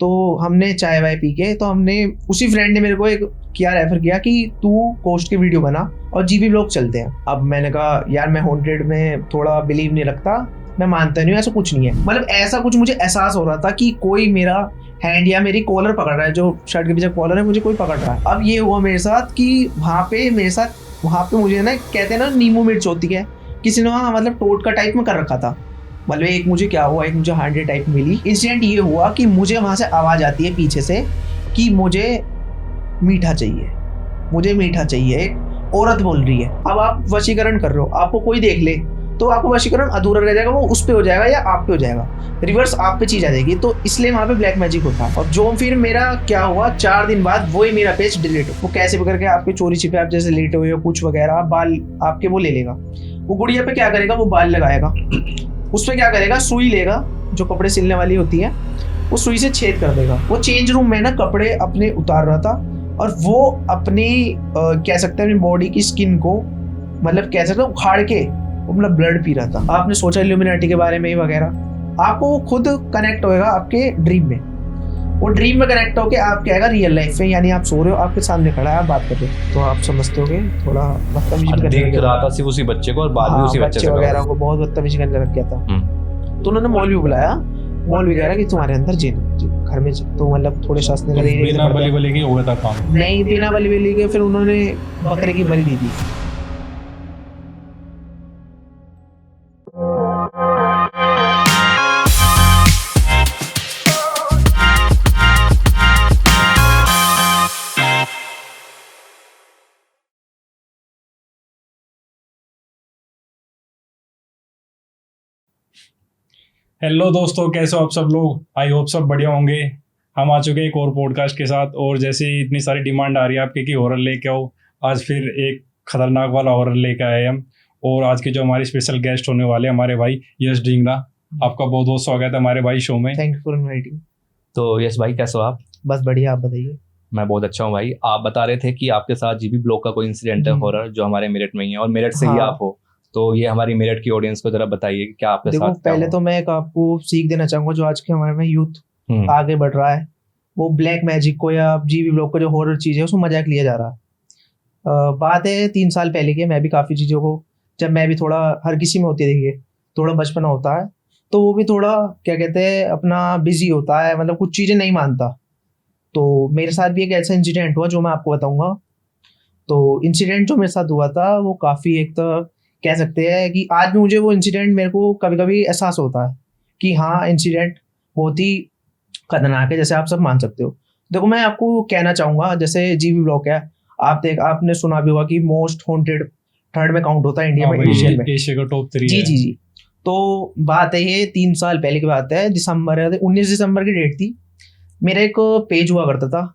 तो हमने चाय वाय पी के, तो हमने उसी फ्रेंड ने मेरे को एक रेफर किया कि तू कोस्ट की वीडियो बना और जीबी ब्लॉग चलते हैं। अब मैंने कहा यार मैं हॉन्टेड में थोड़ा बिलीव नहीं रखता, मैं मानता नहीं हूँ, ऐसा कुछ नहीं है। मतलब ऐसा कुछ मुझे एहसास हो रहा था कि कोई मेरा हैंड या मेरी कॉलर पकड़ रहा है, जो शर्ट के पीछे कॉलर है मुझे कोई पकड़ रहा है। अब ये हुआ मेरे साथ कि वहाँ पे मुझे ना कहते हैं ना नींबू मिर्च होती है, किसी ने वहाँ मतलब टोटका टाइप में कर रखा था। मतलब एक मुझे क्या हुआ, एक मुझे हार्ड टाइप मिली। इंसिडेंट ये हुआ कि मुझे वहाँ से आवाज़ आती है पीछे से कि मुझे मीठा चाहिए, मुझे मीठा चाहिए। एक औरत बोल रही है। अब आप वशीकरण कर रहे हो, आपको कोई देख ले तो आपको वशीकरण अधूरा रह जाएगा, वो उस पे हो जाएगा या आप पे हो जाएगा, रिवर्स आप पे चीज आ जाएगी। तो इसलिए वहां पे ब्लैक मैजिक होता है। और जो फिर मेरा क्या हुआ, 4 दिन बाद वही मेरा पेज डिलीट, वो कैसे भी करके आपके चोरी छिपे आप जैसे लेटे हुए हो कुछ वगैरह, बाल आपके वो ले लेगा। वो गुड़िया पे क्या करेगा, वो बाल लगाएगा, उस पर क्या करेगा, सुई लेगा जो कपड़े सिलने वाली होती है, वो सुई से छेद कर देगा। वो चेंज रूम में ना कपड़े अपने उतार रहा था और वो अपनी कह सकते हैं अपनी बॉडी की स्किन को मतलब कह सकते हैं उखाड़ के मतलब ब्लड पी रहा था। आपने सोचा इल्यूमिनाटी के बारे में वगैरह, आपको वो खुद कनेक्ट होएगा आपके ड्रीम में। वो ड्रीम में कनेक्ट होके आप क्या रियल लाइफ में, यानी आप सो रहे हो, आपके सामने खड़ा है, आप बात कर रहे हो, तो आप समझते होगे थोड़ा बदतमीजी भी करने देख रहा था सिर्फ उसी बच्चे को और बाद में उसी बच्चे वगैरह को बहुत बदतमीजी करने लग गया था। तो उन्होंने मौलवी बुलाया, मौलवी कह रहा कि तुम्हारे अंदर जिन घर में, तो मतलब थोड़े शास्त्र बिना बली बली के हुआ था काम, नहीं बिना बली बली के। फिर उन्होंने बकरे की बलि दी थी। हेलो दोस्तों, कैसे हो आप सब लोग। आई होप सब बढ़िया होंगे। हम आ चुके हैं एक और पॉडकास्ट के साथ, और जैसे ही इतनी सारी डिमांड आ रही है आपकी कि हॉरर लेके आओ, आज फिर एक खतरनाक वाला हॉरर लेके आए हम। और आज के जो हमारे स्पेशल गेस्ट होने वाले हमारे भाई यश ढींगरा, आपका बहुत बहुत स्वागत है हमारे भाई शो में। Thank you for inviting. तो यश भाई कैसे हो आप? बस बढ़िया, आप बताइए। मैं बहुत अच्छा हूँ भाई। आप बता रहे थे कि आपके साथ जीबी ब्लॉक का कोई इंसिडेंट है हॉरर जो हमारे मेरठ में ही है, और मेरठ से ही आप हो, तो ये हमारी मेरठ की ऑडियंस को जरा बताइए कि क्या आपके साथ। पहले तो मैं एक आपको सीख देना चाहूंगा, जो आज के हमारे में यूथ आगे बढ़ रहा है, वो ब्लैक मैजिक को या जीबी ब्लॉक को जो हॉरर चीज है उसको मजाक लिया जा रहा है। बात है 3 साल पहले की। मैं भी काफी चीजों को, जब मैं भी थोड़ा, हर किसी में होती है देखिए, थोड़ा बचपना होता है तो वो भी थोड़ा क्या कहते हैं अपना बिजी होता है, मतलब कुछ चीजें नहीं मानता। तो मेरे साथ भी एक ऐसा इंसिडेंट हुआ जो मैं आपको बताऊंगा। तो इंसिडेंट जो मेरे साथ हुआ था वो काफ़ी, एक तो कह सकते हैं कि आज भी मुझे वो इंसिडेंट मेरे को कभी कभी एहसास होता है कि हाँ इंसिडेंट बहुत ही खतरनाक है, जैसे आप सब मान सकते हो। देखो मैं आपको कहना चाहूँगा, जैसे जीबी ब्लॉक है, आपने सुना भी होगा कि मोस्ट हॉन्टेड थर्ड में काउंट होता है इंडिया में, एशिया में, एशिया का टॉप 3 जी जी जी। तो बात है ये 3 साल पहले की बात है, 19 दिसंबर की डेट थी। मेरा एक पेज हुआ करता था।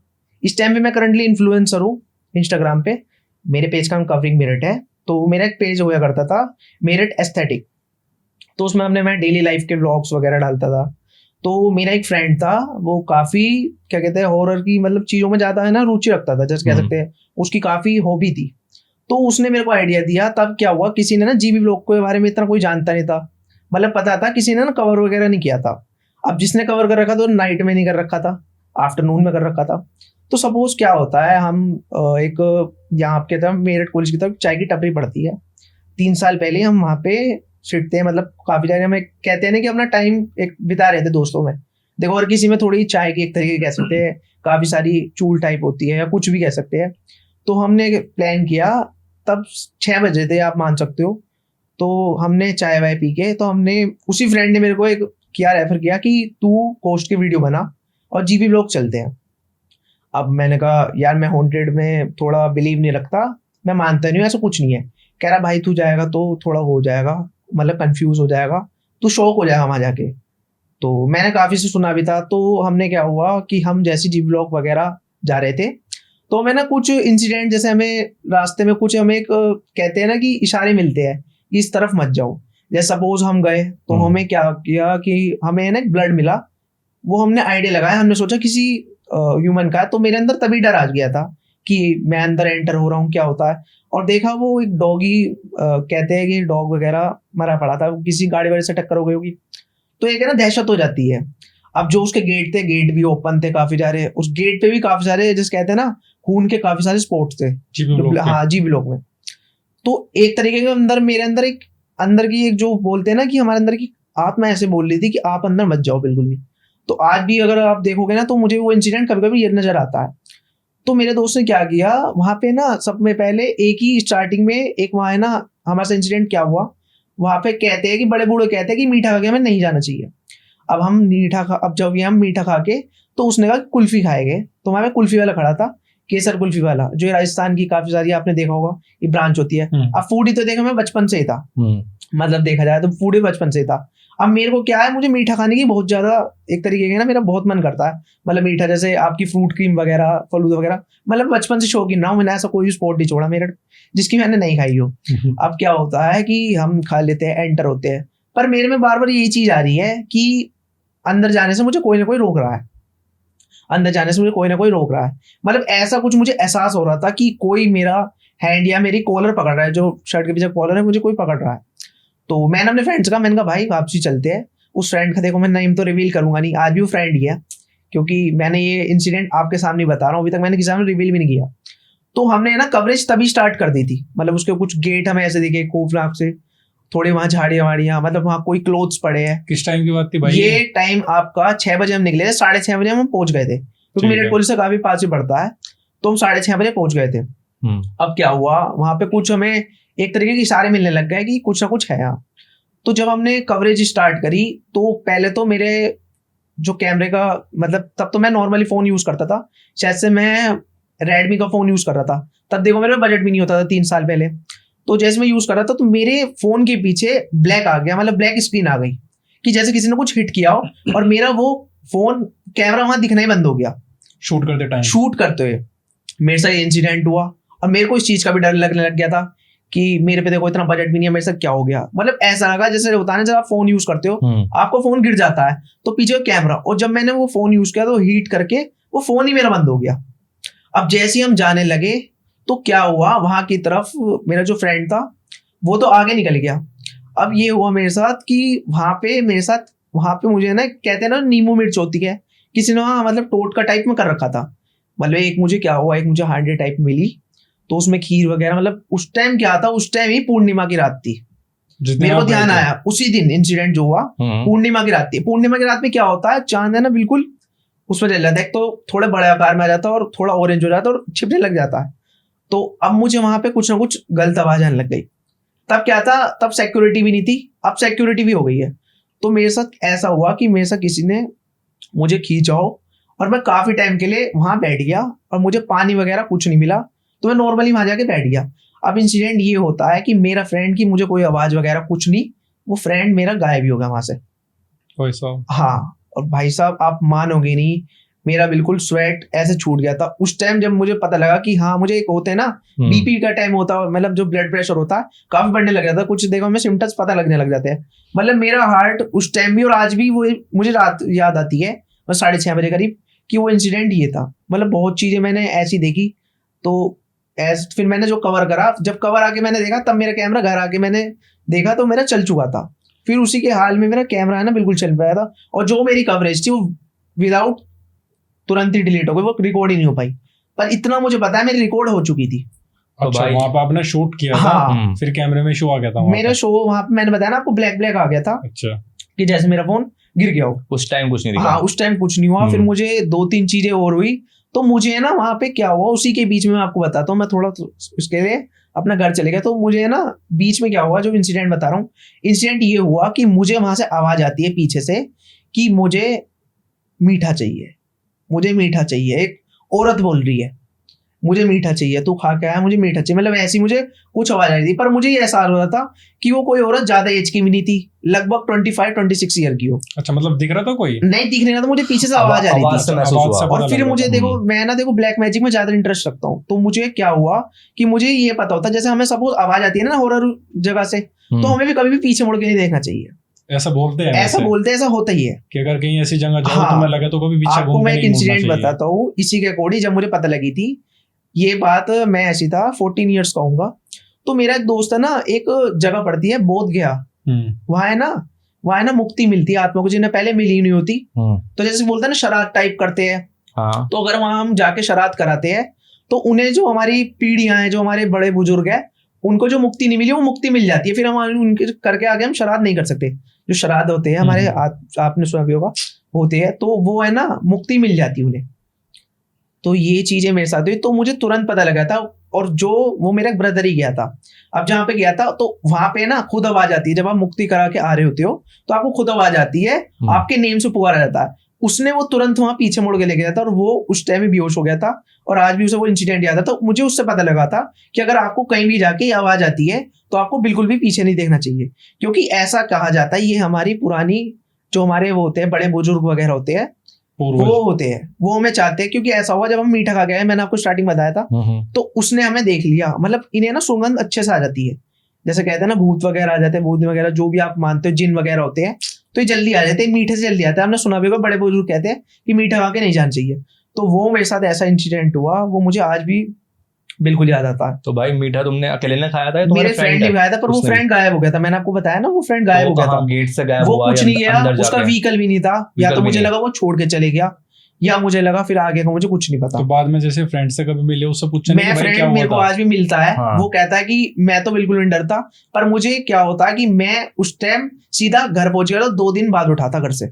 इस टाइम पे मैं करंटली इन्फ्लुएंसर हूँ इंस्टाग्राम पे। मेरे पेज का नाम कवरिंग मेरठ है। तो मेरा एक पेज हुआ करता था मेरठ एस्थेटिक। तो उसमें मैं डेली लाइफ के व्लॉग्स वगैरह डालता था। तो मेरा एक फ्रेंड था, वो काफ़ी क्या कहते हैं हॉरर की मतलब चीज़ों में ज़्यादा है ना रुचि रखता था, जैसे कह सकते हैं उसकी काफ़ी हॉबी थी। तो उसने मेरे को आइडिया दिया। तब क्या हुआ, किसी ने ना जीबी ब्लॉक के बारे में इतना कोई जानता नहीं था, मतलब पता था, किसी ने ना कवर वगैरह नहीं किया था। अब जिसने कवर कर रखा था वो नाइट में नहीं कर रखा था, आफ्टरनून में कर रखा था। तो सपोज क्या होता है, हम एक यहाँ आपके तरफ मेरठ कॉलेज की तरफ चाय की टपरी पड़ती है। 3 साल पहले हम वहाँ पे सिटते हैं, मतलब काफ़ी सारे हमें कहते हैं ना कि अपना टाइम एक बिता रहे थे दोस्तों में। देखो और किसी में थोड़ी चाय की एक तरीके कह सकते हैं, काफ़ी सारी चूल टाइप होती है या कुछ भी कह सकते हैं। तो हमने प्लान किया, तब 6 बजे थे आप मान सकते हो। तो हमने चाय वाय पी के, तो हमने उसी फ्रेंड ने मेरे को एक रेफर किया कि तू कोस्ट की वीडियो बना और जीबी ब्लॉग चलते हैं। अब मैंने कहा यार मैं हॉन्टेड में थोड़ा बिलीव नहीं रखता, मैं मानता नहीं हूँ, ऐसा कुछ नहीं है। कह रहा भाई तू जाएगा तो थोड़ा हो जाएगा, मतलब कंफ्यूज हो जाएगा, तू शॉक हो जाएगा वहाँ जाके। तो मैंने काफ़ी से सुना भी था। तो हमने क्या हुआ कि हम जैसे जी ब्लॉग वगैरह जा रहे थे, तो हमें ना कुछ इंसिडेंट, जैसे हमें रास्ते में कुछ हमें एक कहते हैं ना कि इशारे मिलते हैं कि इस तरफ मत जाओ। जैसे सपोज हम गए तो हमें क्या किया कि हमें ना ब्लड मिला, वो हमने आइडिया लगाया, हमने सोचा किसी ह्यूमन का है। तो मेरे अंदर तभी डर आ गया था कि मैं अंदर एंटर हो रहा हूँ, क्या होता है। और देखा वो एक डॉगी, कहते हैं कि डॉग वगैरह मरा पड़ा था, किसी गाड़ी वाले से टक्कर हो गई होगी। तो एक है ना दहशत हो जाती है। अब जो उसके गेट थे, गेट भी ओपन थे काफी सारे, उस गेट पे भी काफी सारे जिस कहते हैं ना खून के काफी सारे स्पॉट्स थे। जीबी ब्लॉक पे। हाँ, जी ब्लॉक में। तो एक तरीके के अंदर मेरे अंदर एक अंदर की एक जो बोलते हैं ना कि हमारे अंदर की आत्मा ऐसे बोल रही थी कि आप अंदर मत जाओ बिल्कुल भी। तो आज भी अगर आप देखोगे ना तो मुझे वो इंसिडेंट कभी कभी ये नजर आता है। तो मेरे दोस्त ने क्या किया वहां पे ना, सब में पहले एक ही स्टार्टिंग में एक वहां है ना हमारे साथ इंसिडेंट क्या हुआ, वहां पे कहते हैं कि बड़े बूढ़े कहते हैं कि मीठा खा के हमें नहीं जाना चाहिए। अब जब ये हम मीठा खा के, तो उसने कहा कुल्फी खाएंगे, तो वहां पे कुल्फी वाला खड़ा था, केसर कुल्फी वाला, जो ये राजस्थान की काफी सारी आपने देखा होगा ये ब्रांच होती है। अब फूडी तो देखा मैं बचपन से ही था, मतलब देखा जाए तो फूडी बचपन से ही था। अब मेरे को क्या है, मुझे मीठा खाने की बहुत ज्यादा एक तरीके का ना मेरा बहुत मन करता है, मतलब मीठा जैसे आपकी फ्रूट क्रीम वगैरह, फलूदा वगैरह, मतलब बचपन से शौकीन ना हूं मैंने, ऐसा कोई भी स्पॉट नहीं छोड़ा मेरे जिसकी मैंने नहीं खाई हो। अब क्या होता है कि हम खा लेते हैं, एंटर होते हैं, पर मेरे में बार बार यही चीज आ रही है कि अंदर जाने से मुझे कोई ना कोई रोक रहा है, अंदर जाने से मुझे कोई ना कोई रोक रहा है। मतलब ऐसा कुछ मुझे एहसास हो रहा था कि कोई मेरा हैंड या मेरी कॉलर पकड़ रहा है, जो शर्ट के पीछे कॉलर है मुझे कोई पकड़ रहा है। तो मैंने अपने फ्रेंड्स का, मैंने कहा भाई वापसी चलते हैं। उस फ्रेंड का देखो मैं नेम तो रिवील करूंगा नहीं, आज भी वो फ्रेंड ही है, क्योंकि मैंने ये इंसिडेंट आपके सामने बता रहा हूँ, अभी तक मैंने किसी सामने रिवील भी नहीं किया। तो हमने ना कवरेज तभी स्टार्ट कर दी थी, मतलब उसके कुछ गेट हमें ऐसे दिखे खौफनाक से, थोड़े वहां झाड़ियां वाड़ियां, मतलब वहां कोई क्लोथ्स पड़े हैं। किस टाइम की बात थी भाई? ये टाइम आपका 6 बजे हम निकले थे, 6:30 बजे हम पहुंच गए थे, क्योंकि मेरठ पुलिस से काफी पास ही पड़ता है, तो हम 6:30 बजे पहुंच गए थे। अब क्या हुआ वहां पे, कुछ हमें एक तरीके के इशारे मिलने लग गए कि कुछ ना कुछ है यहाँ। तो जब हमने कवरेज स्टार्ट करी, तो पहले तो मेरे जो कैमरे का, मतलब तब तो मैं नॉर्मली फोन यूज करता था, शायद से मैं रेडमी का फोन यूज कर रहा था, तब देखो मेरे बजट भी नहीं होता था 3 साल पहले। तो जैसे मैं यूज कर रहा था तो मेरे फोन के पीछे ब्लैक आ गया, मतलब ब्लैक स्क्रीन आ गई, कि जैसे किसी ने कुछ हिट किया हो, और मेरा वो फोन कैमरा वहां दिखना ही बंद हो गया। शूट करते हुए मेरे साथ इंसिडेंट हुआ, और मेरे को इस चीज का भी डर लगने लग गया था कि मेरे पे देखो इतना बजट भी नहीं है, मेरे साथ क्या हो गया। मतलब ऐसा लगा जैसे होता है ना, जब आप फोन यूज करते हो आपको फोन गिर जाता है, तो पीछे कैमरा, और जब मैंने वो फोन यूज किया तो हीट करके वो फोन ही मेरा बंद हो गया। अब जैसे ही हम जाने लगे तो क्या हुआ, वहां की तरफ मेरा जो फ्रेंड था वो तो आगे निकल गया। अब ये हुआ मेरे साथ कि वहां पे मुझे ना, कहते हैं ना नींबू मिर्च होती है, किसी ने मतलब टोटका टाइप में कर रखा था। मतलब एक मुझे क्या हुआ, एक मुझे हांडी टाइप मिली, तो उसमें खीर वगैरह, मतलब उस टाइम क्या था, उस टाइम ही पूर्णिमा की रात थी, मेरे को ध्यान आया उसी दिन इंसिडेंट जो हुआ पूर्णिमा की रात थी। पूर्णिमा की रात में क्या होता है, चांद है ना बिल्कुल उसमें चल जाता है, एक तो थोड़ा बड़े आकार में आ जाता है और थोड़ा ऑरेंज हो जाता है और छिपने लग जाता है। तो अब मुझे वहां पे कुछ ना कुछ गलत आवाज आने लग गई। तब क्या था, तब सिक्योरिटी भी नहीं थी, अब सिक्योरिटी भी हो गई है। तो मेरे साथ ऐसा हुआ कि मेरे साथ किसी ने मुझे खींचाओ, और मैं काफी टाइम के लिए वहां बैठ गया, और मुझे पानी वगैरह कुछ नहीं मिला, तो मैं नॉर्मली वहां जाके बैठ गया। अब इंसिडेंट ये होता है कि मेरा फ्रेंड की मुझे कोई आवाज वगैरह कुछ नहीं, वो फ्रेंड मेरा गायब ही हो गया वहां से। हाँ, और भाई साहब आप मानोगे नहीं, मेरा बिल्कुल स्वेट ऐसे छूट गया था उस टाइम, जब मुझे पता लगा कि हाँ मुझे एक होते हैं ना बीपी का टाइम होता है, मतलब जो ब्लड प्रेशर होता है काफी बढ़ने लग जाता है, कुछ देखो में सिम्टम्स पता लगने लग जाते हैं। मतलब मेरा हार्ट उस टाइम भी और आज भी वो मुझे रात याद आती है, बस 6:30 बजे करीब, कि वो इंसिडेंट ये था। मतलब बहुत चीजें मैंने ऐसी देखी। तो फिर मैंने जो कवर करा, जब कवर आके मैंने देखा, तब मेरा कैमरा घर आके मैंने देखा तो मेरा चल चुका था। फिर उसी के हाल में मेरा कैमरा है ना बिल्कुल चल पाया था, और जो मेरी कवरेज थी वो विदाउट तुरंत ही डिलीट हो गई, वो रिकॉर्ड ही नहीं हो पाई। पर इतना मुझे पता है मेरी रिकॉर्ड हो चुकी थी। अच्छा, वहां पे आपने शूट किया था? हाँ, फिर कैमरे में शो आ गया था मेरा शो वहां पे, मैंने बताया ना आपको, ब्लैक ब्लैक आ गया था। अच्छा, कि जैसे मेरा फोन गिर गया हो। उस टाइम कुछ नहीं दिखा। हाँ, उस टाइम कुछ नहीं हुआ। फिर मुझे 2-3 चीजें और हुई, तो मुझे ना वहां पे क्या हुआ, उसी के बीच में मैं आपको बताता हूँ। मैं थोड़ा उसके लिए अपना घर चले गया, तो मुझे ना बीच में क्या हुआ, जो इंसिडेंट बता रहा हूँ, इंसिडेंट ये हुआ कि मुझे वहां से आवाज आती है पीछे से कि मुझे मीठा चाहिए, मुझे मीठा चाहिए। एक औरत बोल रही है मुझे मीठा चाहिए, तू खा के आया, मुझे मीठा चाहिए। मतलब ऐसी मुझे कुछ आवाज आ रही थी, पर मुझे ये एहसास हो रहा था कि वो कोई औरत ज्यादा एज की भी नहीं थी, लगभग 25-26 ईयर की हो। अच्छा, मतलब दिख रहा था कोई? नहीं दिख नहीं रहा था, मुझे पीछे से आवाज आ रही थी। और फिर मुझे देखो, मैं ना देखो ब्लैक मैजिक में ज्यादा इंटरेस्ट रखता हूँ, तो मुझे क्या हुआ कि मुझे ये पता होता, जैसे हमें सपोज आवाज आती है ना हॉरर जगह से, तो हमें भी कभी भी पीछे मुड़ के नहीं देखना चाहिए। ऐसा बोलते हैं, ऐसा होता ही है कि अगर कहीं ऐसी जगह जाओ तुम्हें लगे तो कभी पीछे आपको मैं एक इंसिडेंट बताता हूँ इसी के अकॉर्डिंग। जब मुझे पता लगी थी ये बात, मैं ऐसी था 14 ईयर्स का हूँगा, तो मेरा एक दोस्त है ना, एक जगह पड़ती है बोध गया, वहां है ना वहाँ है ना मुक्ति मिलती है आत्मा को, जिन्हें पहले मिली नहीं होती। तो जैसे बोलते हैं ना शरारत टाइप करते हैं, हाँ। तो अगर वहां हम जाके शरारत कराते हैं तो उन्हें जो हमारी पीढ़ियां हैं, जो हमारे बड़े बुजुर्ग हैं, उनको जो मुक्ति नहीं मिली वो मुक्ति मिल जाती है। फिर हम उनके करके आगे हम श्राद्ध नहीं कर सकते। जो श्राद्ध होते हैं हमारे आपने सुना भी होगा होते हैं, तो वो है ना मुक्ति मिल जाती है उन्हें। तो ये चीजें मेरे साथ हुई, तो मुझे तुरंत पता लगा था। और जो वो मेरा ब्रदर ही गया था, अब जहाँ पे गया था तो वहां पे ना खुद आवाज आती है। जब आप मुक्ति करा के आ रहे होते हो तो आपको खुद आवाज आती है, आपके नेम से पुकारा जाता है। उसने वो तुरंत वहां पीछे मुड़ के लेके गया था और वो उस टाइम में बेहोश हो गया था। और आज भी उसे वो इंसिडेंट याद है। तो मुझे उससे पता लगा था कि अगर आपको कहीं भी जाके आवाज आती है तो आपको बिल्कुल भी पीछे नहीं देखना चाहिए, क्योंकि ऐसा कहा जाता है, ये हमारी पुरानी जो हमारे वो होते हैं बड़े बुजुर्ग वगैरह होते हैं वो होते हैं, वो हमें चाहते हैं। क्योंकि ऐसा हुआ जब हम मीठा खा गए, मैंने आपको स्टार्टिंग बताया था, तो उसने हमें देख लिया। मतलब इन्हें ना सुगंध अच्छे से आ जाती है, जैसे कहते हैं ना भूत वगैरह आ जाते हैं, भूत वगैरह जो भी आप मानते हो, जिन वगैरह होते हैं, तो ये जल्दी आ जाते हैं, मीठे से जल्दी आते हैं। हमने सुना भी होगा बड़े बुजुर्ग कहते हैं कि मीठा खा के नहीं जाना चाहिए। तो वो मेरे साथ ऐसा इंसिडेंट हुआ, वो मुझे आज भी बिल्कुल याद आता है। तो भाई मीठा तुमने अकेले ने खाया था? मेरे फ्रेंड ने खाया था, पर वो फ्रेंड गायब हो गया था। मैंने आपको बताया ना वो फ्रेंड गायब हो गया था, गेट से गायब वो हुआ, कुछ नहीं गया, उसका व्हीकल भी नहीं था, या तो मुझे लगा वो छोड़ के चले गया, या मुझे लगा फिर आगे का मुझे कुछ नहीं पता। तो बाद में जैसे फ्रेंड से कभी मिले उससे पूछने मैं फ्रेंड मेरे को आज भी मिलता है, वो कहता है कि मैं तो बिल्कुल नहीं डरता, पर मुझे क्या होता है कि मैं उस टाइम सीधा घर पहुंच गया, 2 दिन बाद उठा था घर से,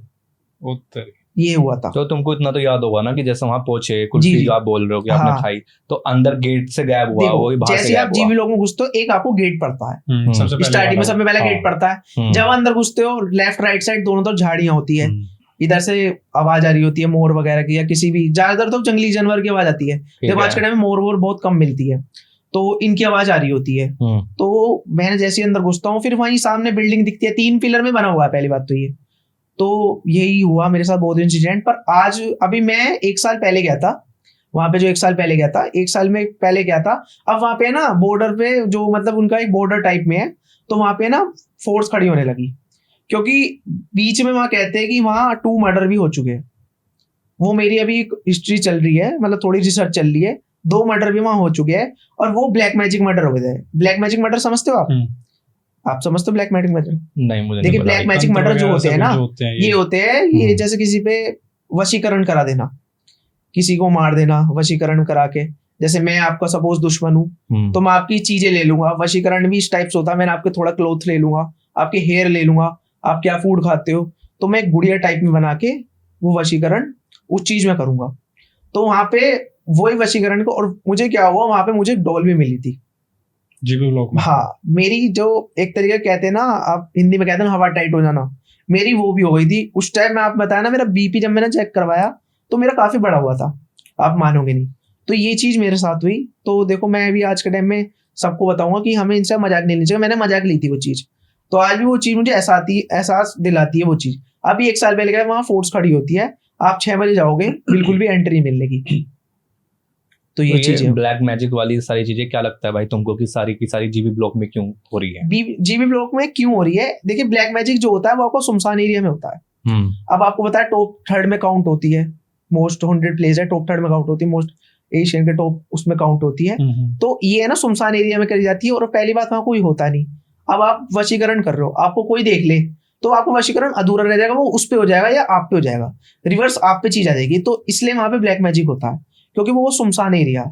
ये हुआ था। तो तुमको इतना तो याद होगा ना कि जैसे वहां पहुंचे, कुल्फी जो आप बोल रहे हो कि आपने खाई, तो अंदर गेट से गायब हुआ, वो बाहर से जैसे आप जीवी लोगों में घुसते हो, एक आपको गेट पड़ता है स्टार्टिंग में, सबसे पहला गेट पड़ता है। जब अंदर घुसते हो लेफ्ट राइट साइड दोनों तरफ झाड़ियां होती है, इधर से आवाज आ रही होती है मोर वगैरह की, या किसी भी ज्यादातर तो जंगली जानवर की आवाज आती है। जब आज के टाइम में मोर बहुत कम मिलती है, तो इनकी आवाज आ रही होती है। तो मैंने जैसे अंदर घुसता हूँ, फिर वहीं सामने बिल्डिंग दिखती है, 3 पिलर में बना हुआ है, पहली बात तो ये। तो यही हुआ मेरे साथ बहुत इंसिडेंट। पर आज अभी मैं 1 साल पहले गया था वहां पे, जो 1 साल पहले गया था, 1 साल में पहले गया था। अब वहां पे ना बॉर्डर पे जो मतलब उनका एक बॉर्डर टाइप में है, तो वहां पे ना फोर्स खड़ी होने लगी, क्योंकि बीच में वहां कहते हैं कि वहां 2 मर्डर भी हो चुके हैं। वो मेरी अभी एक हिस्ट्री चल रही है, मतलब थोड़ी रिसर्च चल रही है, 2 मर्डर भी वहां हो चुके हैं, और वो ब्लैक मैजिक मर्डर हो गए थे। ब्लैक मैजिक मर्डर समझते हो आप समझते हो ब्लैक मैजिक मर्डर? नहीं, मुझे देखिए ब्लैक मैजिक मर्डर जो होते हैं ना, ये होते हैं ये जैसे किसी पे वशीकरण करा देना, किसी को मार देना वशीकरण करा के। जैसे मैं आपका सपोज दुश्मन हूँ, तो मैं आपकी चीजें ले लूंगा। वशीकरण भी इस टाइप से होता है, मैंने आपके थोड़ा क्लोथ ले लूंगा, आपके हेयर ले लूंगा, आप क्या फूड खाते हो, तो मैं एक गुड़िया टाइप में बना के वो वशीकरण उस चीज में करूंगा। तो वहां पे वही वशीकरण को, और मुझे क्या हुआ वहां पे, मुझे डॉल भी मिली थी जीबी ब्लॉक में। हाँ, मेरी जो एक तरीके कहते हैं ना, आप हिंदी में कहते हैं हवा टाइट हो जाना, मेरी वो भी हो गई थी उस टाइम। मैं आप बताया ना, मेरा बीपी जब मैंने चेक करवाया तो मेरा काफी बड़ा हुआ था, आप मानोगे नहीं। तो ये चीज मेरे साथ हुई। तो देखो मैं अभी आज के टाइम में सबको बताऊंगा कि हमें इनसे मजाक नहीं लेना चाहिए। मैंने मजाक ली थी वो चीज, तो आज भी वो चीज मुझे एहसास दिलाती है वो चीज। अभी 1 साल पहले गए, वहां फोर्स खड़ी होती है, आप 6 बजे जाओगे, बिल्कुल भी एंट्री मिलने की। तो ये चीजें ब्लैक मैजिक वाली सारी चीजें, क्या लगता है भाई तुमको कि सारी की सारी जीबी ब्लॉक में क्यों हो रही है? जीबी ब्लॉक में क्यों हो रही है? देखिए ब्लैक मैजिक जो होता है वो आपको सुनसान एरिया में होता है। अब आपको पता है टॉप 3rd में काउंट होती है, मोस्ट 100 प्लेस है, टॉप 3rd में काउंट होती है, मोस्ट एशियन के टॉप उसमें काउंट होती है। तो ये है ना सुनसान एरिया में करी जाती है, और पहली बात वहां कोई होता नहीं। अब आप वशीकरण कर रहे हो, आपको कोई देख ले तो आपको वशीकरण अधूरा रह जाएगा, वो उस पे हो जाएगा या आप पे हो जाएगा, रिवर्स आप पे चीज आ जाएगी। तो इसलिए वहां पे ब्लैक मैजिक होता है, क्योंकि वो सुनसान एरिया है,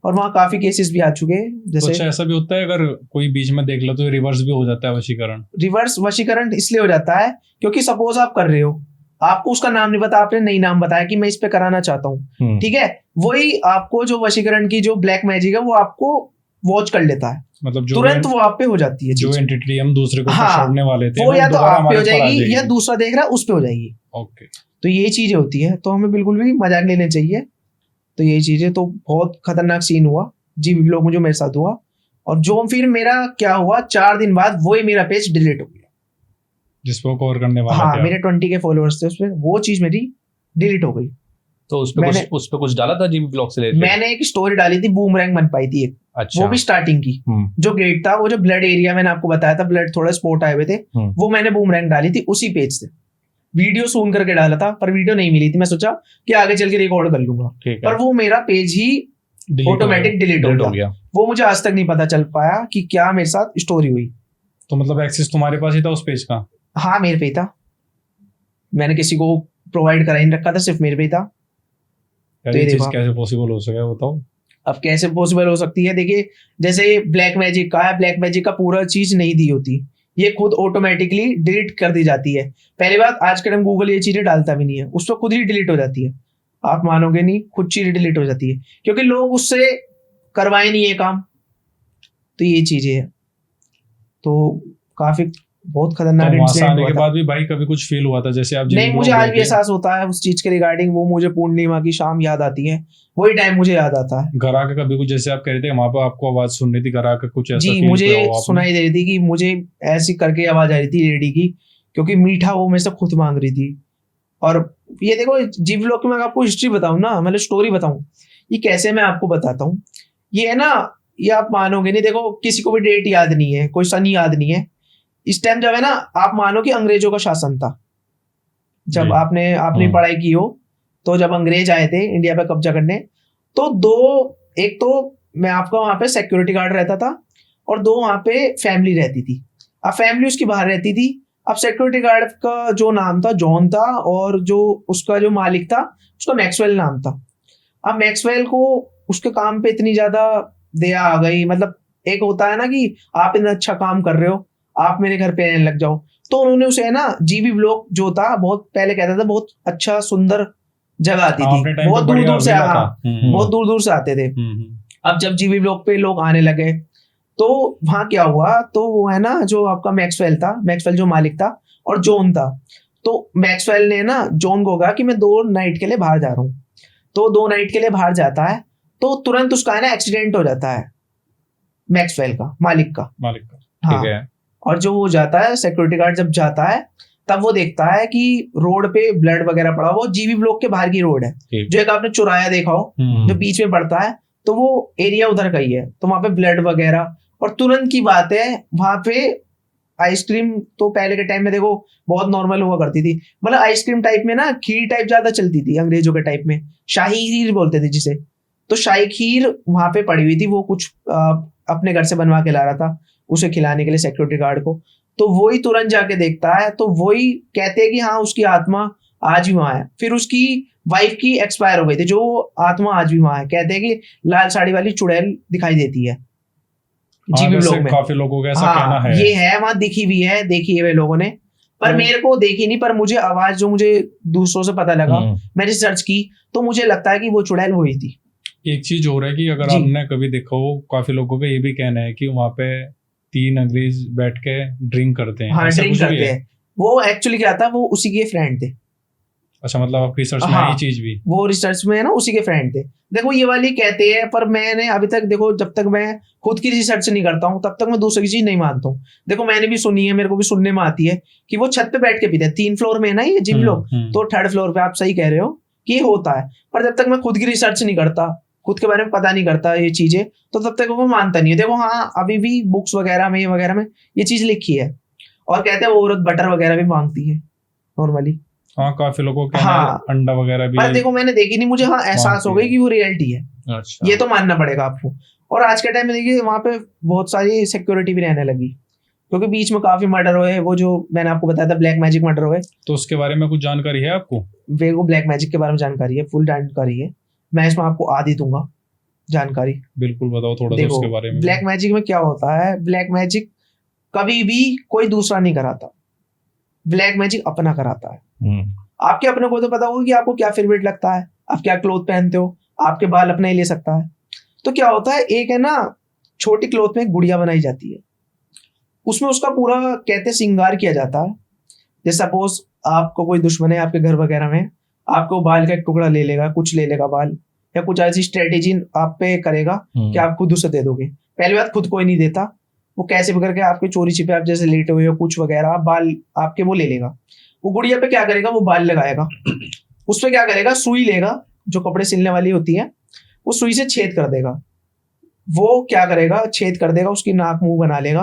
और वहाँ काफी केसेस भी आ चुके हैं। जैसे तो ऐसा भी होता है अगर कोई बीच में देख लो तो रिवर्स भी हो जाता है वशीकरण? रिवर्स वशीकरण इसलिए हो जाता है क्योंकि सपोज आप कर रहे हो, आपको उसका नाम नहीं पता, आपने नई नाम बताया कि मैं इस पे कराना चाहता हूँ, ठीक है, वही आपको जो वशीकरण की जो ब्लैक मैजिक है वो आपको वॉच कर लेता है, मतलब तुरंत वो आप पे हो जाती है। जो एंटिटी हम दूसरे को छोड़ने वाले थे वो या तो आप पे हो जाएगी या दूसरा देख रहा है उस पे हो जाएगी। ओके, तो ये चीजें होती है, तो हमें बिल्कुल भी मजाक लेने चाहिए। तो ये चीजें तो बहुत खतरनाक सीन हुआ जीबी ब्लॉक में जो मेरे साथ हुआ। और जो फिर मेरा क्या हुआ, 4 दिन बाद वही मेरा पेज डिलीट हो गया जिसको कवर करने वाला हाँ, मेरे 20 के फॉलोअर्स थे उसमें, वो चीज मेरी डिलीट हो गई। तो उस पे कुछ डाला था जीबी ब्लॉक से रिलेटेड? मैंने एक स्टोरी डाली थी, बूमरैंग बन पाई थी एक, अच्छा, वो भी स्टार्टिंग की। जो गेट था, वो जो ब्लड एरिया मैंने आपको बताया था, ब्लड थोड़ा स्पॉट आए हुए थे, वो मैंने बूमरैंग डाली थी उसी पेज से। वीडियो सून करके डाला था, पर वीडियो नहीं मिली थी। मैं सोचा कि आगे चल के रिकॉर्ड कर लूंगा, पर वो मेरा पेज ही ऑटोमेटिक डिलीट हो गया। वो मुझे आज तक नहीं पता चल पाया कि क्या मेरे साथ स्टोरी हुई। तो मतलब एक्सेस तुम्हारे पास ही था उस पेज का? हाँ मेरे पे ही था, मैंने किसी को प्रोवाइड करा ही नहीं रखा था, सिर्फ मेरे पे ही था। यार तो ये ये चीज देखो कैसे पॉसिबल हो सका बताओ। अब कैसे पॉसिबल हो सकती है, देखिए जैसे ब्लैक मैजिक का है, ब्लैक मैजिक का पूरा चीज नहीं दी होती, ये खुद ऑटोमेटिकली डिलीट कर दी जाती है। पहली बात, आज के टाइम गूगल ये चीजें डालता भी नहीं है, उस पर खुद ही डिलीट हो जाती है। आप मानोगे नहीं, खुद चीजें डिलीट हो जाती है, क्योंकि लोग उससे करवाए नहीं है काम। तो ये चीजें है, तो काफी बहुत तो खतरनाक वहां से इंसिडेंट आने हुआ के था। बाद भी भाई कभी कुछ फील हुआ था जैसे आप नहीं, जीबी मुझे ब्लॉक आज गए भी थे? एहसास होता है उस चीज के रिगार्डिंग, वो मुझे पूर्णिमा की शाम याद आती है, वही टाइम मुझे याद आता है। घर आके कभी कुछ जैसे आप कह रहे थे वहां पर आपको आवाज सुन रही थी, घर आके कुछ ऐसा जी, फील मुझे किया हो आपने? सुनाई दे रही थी कि मुझे ऐसी करके आवाज आ रही थी लेडी की, क्योंकि मीठा वो मेरे से खुद मांग रही थी। और ये देखो, जीव लोग की मैं आपको हिस्ट्री बताऊं ना, मतलब स्टोरी बताऊं, ये कैसे मैं आपको बताता हूँ। ये है ना, ये आप मानोगे नहीं, देखो किसी को भी डेट याद नहीं है, कोई सन याद नहीं है। इस टाइम जब है ना, आप मानो कि अंग्रेजों का शासन था, जब जी। आपने आपने पढ़ाई की हो, तो जब अंग्रेज आए थे इंडिया पे कब्जा करने, तो दो, एक तो मैं आपका वहां पे सिक्योरिटी गार्ड रहता था, और दो वहां पे फैमिली रहती थी। अब फैमिली उसकी बाहर रहती थी। अब सिक्योरिटी गार्ड का जो नाम था जॉन था, और जो उसका जो मालिक था उसका मैक्सवेल नाम था। अब मैक्सवेल को उसके काम पे इतनी ज्यादा दया आ गई, मतलब एक होता है ना कि आप इतना अच्छा काम कर रहे हो, आप मेरे घर पे रहने लग जाओ। तो उन्होंने उसे है ना, जीबी ब्लॉक जो था, बहुत पहले कहता था बहुत अच्छा सुंदर जगह आती हाँ थी, अपने टाइम पे बहुत दूर बढ़िया दूर से, विला था। हाँ बहुत दूर दूर से आते थे। हम्म। अब जब जीबी ब्लॉक पे लोग आने लगे, तो वहां क्या हुआ, तो वो है ना जो आपका मैक्सवेल था, मैक्सवेल जो मालिक था, और जॉन था। तो मैक्सवेल ने ना जॉन को कहा कि मैं 2 नाइट के लिए बाहर जा रहा हूँ। तो 2 नाइट के लिए बाहर जाता है, तो तुरंत उसका है ना एक्सीडेंट हो जाता है, मैक्सवेल का, मालिक का। मालिक का। हाँ, ठीक है। और जो वो जाता है, सिक्योरिटी गार्ड जब जाता है, तब वो देखता है कि रोड पे ब्लड वगैरह पड़ा, वो जीबी ब्लॉक के बाहर की रोड है, ठीक। जो एक आपने चौराया देखा हो, जो बीच में पड़ता है, तो वो एरिया उधर का ही है। तो वहां पे ब्लड वगैरह, और तुरंत की बात है वहां पे आइसक्रीम, तो पहले के टाइम में देखो बहुत नॉर्मल हुआ करती थी, मतलब आइसक्रीम टाइप में ना, खीर टाइप ज्यादा चलती थी अंग्रेजों के टाइप में, शाही खीर बोलते थे जिसे। तो शाही खीर वहां पे पड़ी हुई थी, वो कुछ अपने घर से बनवा के ला रहा था उसे खिलाने के लिए सिक्योरिटी गार्ड को। तो वही तुरंत जाके देखता है, तो वही कहते हैं कि हाँ उसकी आत्मा आज भी वहां है। फिर उसकी वाइफ की एक्सपायर हो गई थी, जो आत्मा आज भी वहां है, कहते हैं कि लाल साड़ी वाली चुड़ैल दिखाई देती है हाँ जीबी ब्लॉक वैसे में। काफी लोगों का ऐसा कहना हाँ है। ये है, वहां दिखी भी है, देखी है वे लोगों ने, पर तो- मेरे को देखी नहीं, पर मुझे आवाज जो मुझे दूसरों से पता लगा, मैंने सर्च की, तो मुझे लगता है कि वो चुड़ैल वही थी। एक चीज हो रहा है कि अगर जी। आपने कभी देखा हो, काफी लोगों का ये भी कहना है कि वहां पे 3 अंग्रेज बैठ के ड्रिंक करते हैं, हाँ ऐसा ड्रिंक कुछ भी करते है? हैं, वो एक्चुअली क्या था, वो उसी के फ्रेंड थे। अच्छा मतलब आपकी रिसर्च में है हाँ ये चीज भी? वो रिसर्च में है ना, उसी के फ्रेंड थे। देखो ये वाली कहते हैं, पर मैंने अभी तक, देखो जब तक मैं खुद की रिसर्च नहीं करता हूँ, तब तक मैं दूसरी चीज नहीं मानता हूँ। देखो मैंने भी सुनी है, मेरे को भी सुनने में आती है कि वो छत पे बैठ के पीते हैं, 3 फ्लोर में है ना ये जिम लोग, तो 3rd फ्लोर पे, आप सही कह रहे हो कि ये होता है। पर जब तक मैं खुद की रिसर्च नहीं करता, खुद के बारे में पता नहीं करता ये चीजें, तो तब तक वो मानता नहीं है। देखो हाँ अभी भी बुक्स वगैरह में, ये वगैरह में ये चीज लिखी है, और कहते हैं वो औरत बटर वगैरह भी मांगती है नॉर्मली। हाँ काफी लोगों का कहना है हाँ अंडा वगैरह भी पर देखो मैंने देखी नहीं, मुझे हाँ एहसास हो मांगती गई है। कि वो रियलिटी है, अच्छा। ये तो मानना पड़ेगा आपको। और आज के टाइम में देखिए वहां पे बहुत सारी सिक्योरिटी भी रहने लगी, क्योंकि बीच में काफी मर्डर हुए, वो जो मैंने आपको बताया था ब्लैक मैजिक मर्डर हुए। तो उसके बारे में कुछ जानकारी है आपको? वे को ब्लैक मैजिक के बारे में जानकारी है, फुल जानकारी है, मैं इसमें आपको आदि दूंगा जानकारी। बिल्कुल बताओ थोड़ा सा देखो उसके बारे में। ब्लैक मैजिक में क्या होता है, ब्लैक मैजिक कभी भी कोई दूसरा नहीं कराता, ब्लैक मैजिक अपना कराता है। आपके अपने को तो पता होगा कि आपको क्या फेवरेट लगता है, आप क्या क्लोथ पहनते हो, आपके बाल अपने ही ले सकता है। तो क्या होता है, एक है ना छोटी क्लोथ में एक गुड़िया बनाई जाती है, उसमें उसका पूरा कहते श्रृंगार किया जाता है। जैसे सपोज आपको कोई दुश्मन है आपके घर वगैरह में, आपको बाल का एक टुकड़ा ले लेगा, कुछ ले लेगा बाल, या कुछ ऐसी स्ट्रेटेजी आप पे करेगा कि आप खुद उसे दे दोगे। पहली बात, खुद कोई नहीं देता, वो कैसे भी करके आपके चोरी छिपे, आप जैसे लेटे हुए हो कुछ वगैरह, बाल आपके वो ले लेगा। वो गुड़िया पे क्या करेगा, वो बाल लगाएगा, उस पे क्या करेगा, सुई लेगा, जो कपड़े सिलने वाली होती है, वो सुई से छेद कर देगा। वो क्या करेगा, छेद कर देगा, उसकी नाक मुंह बना लेगा।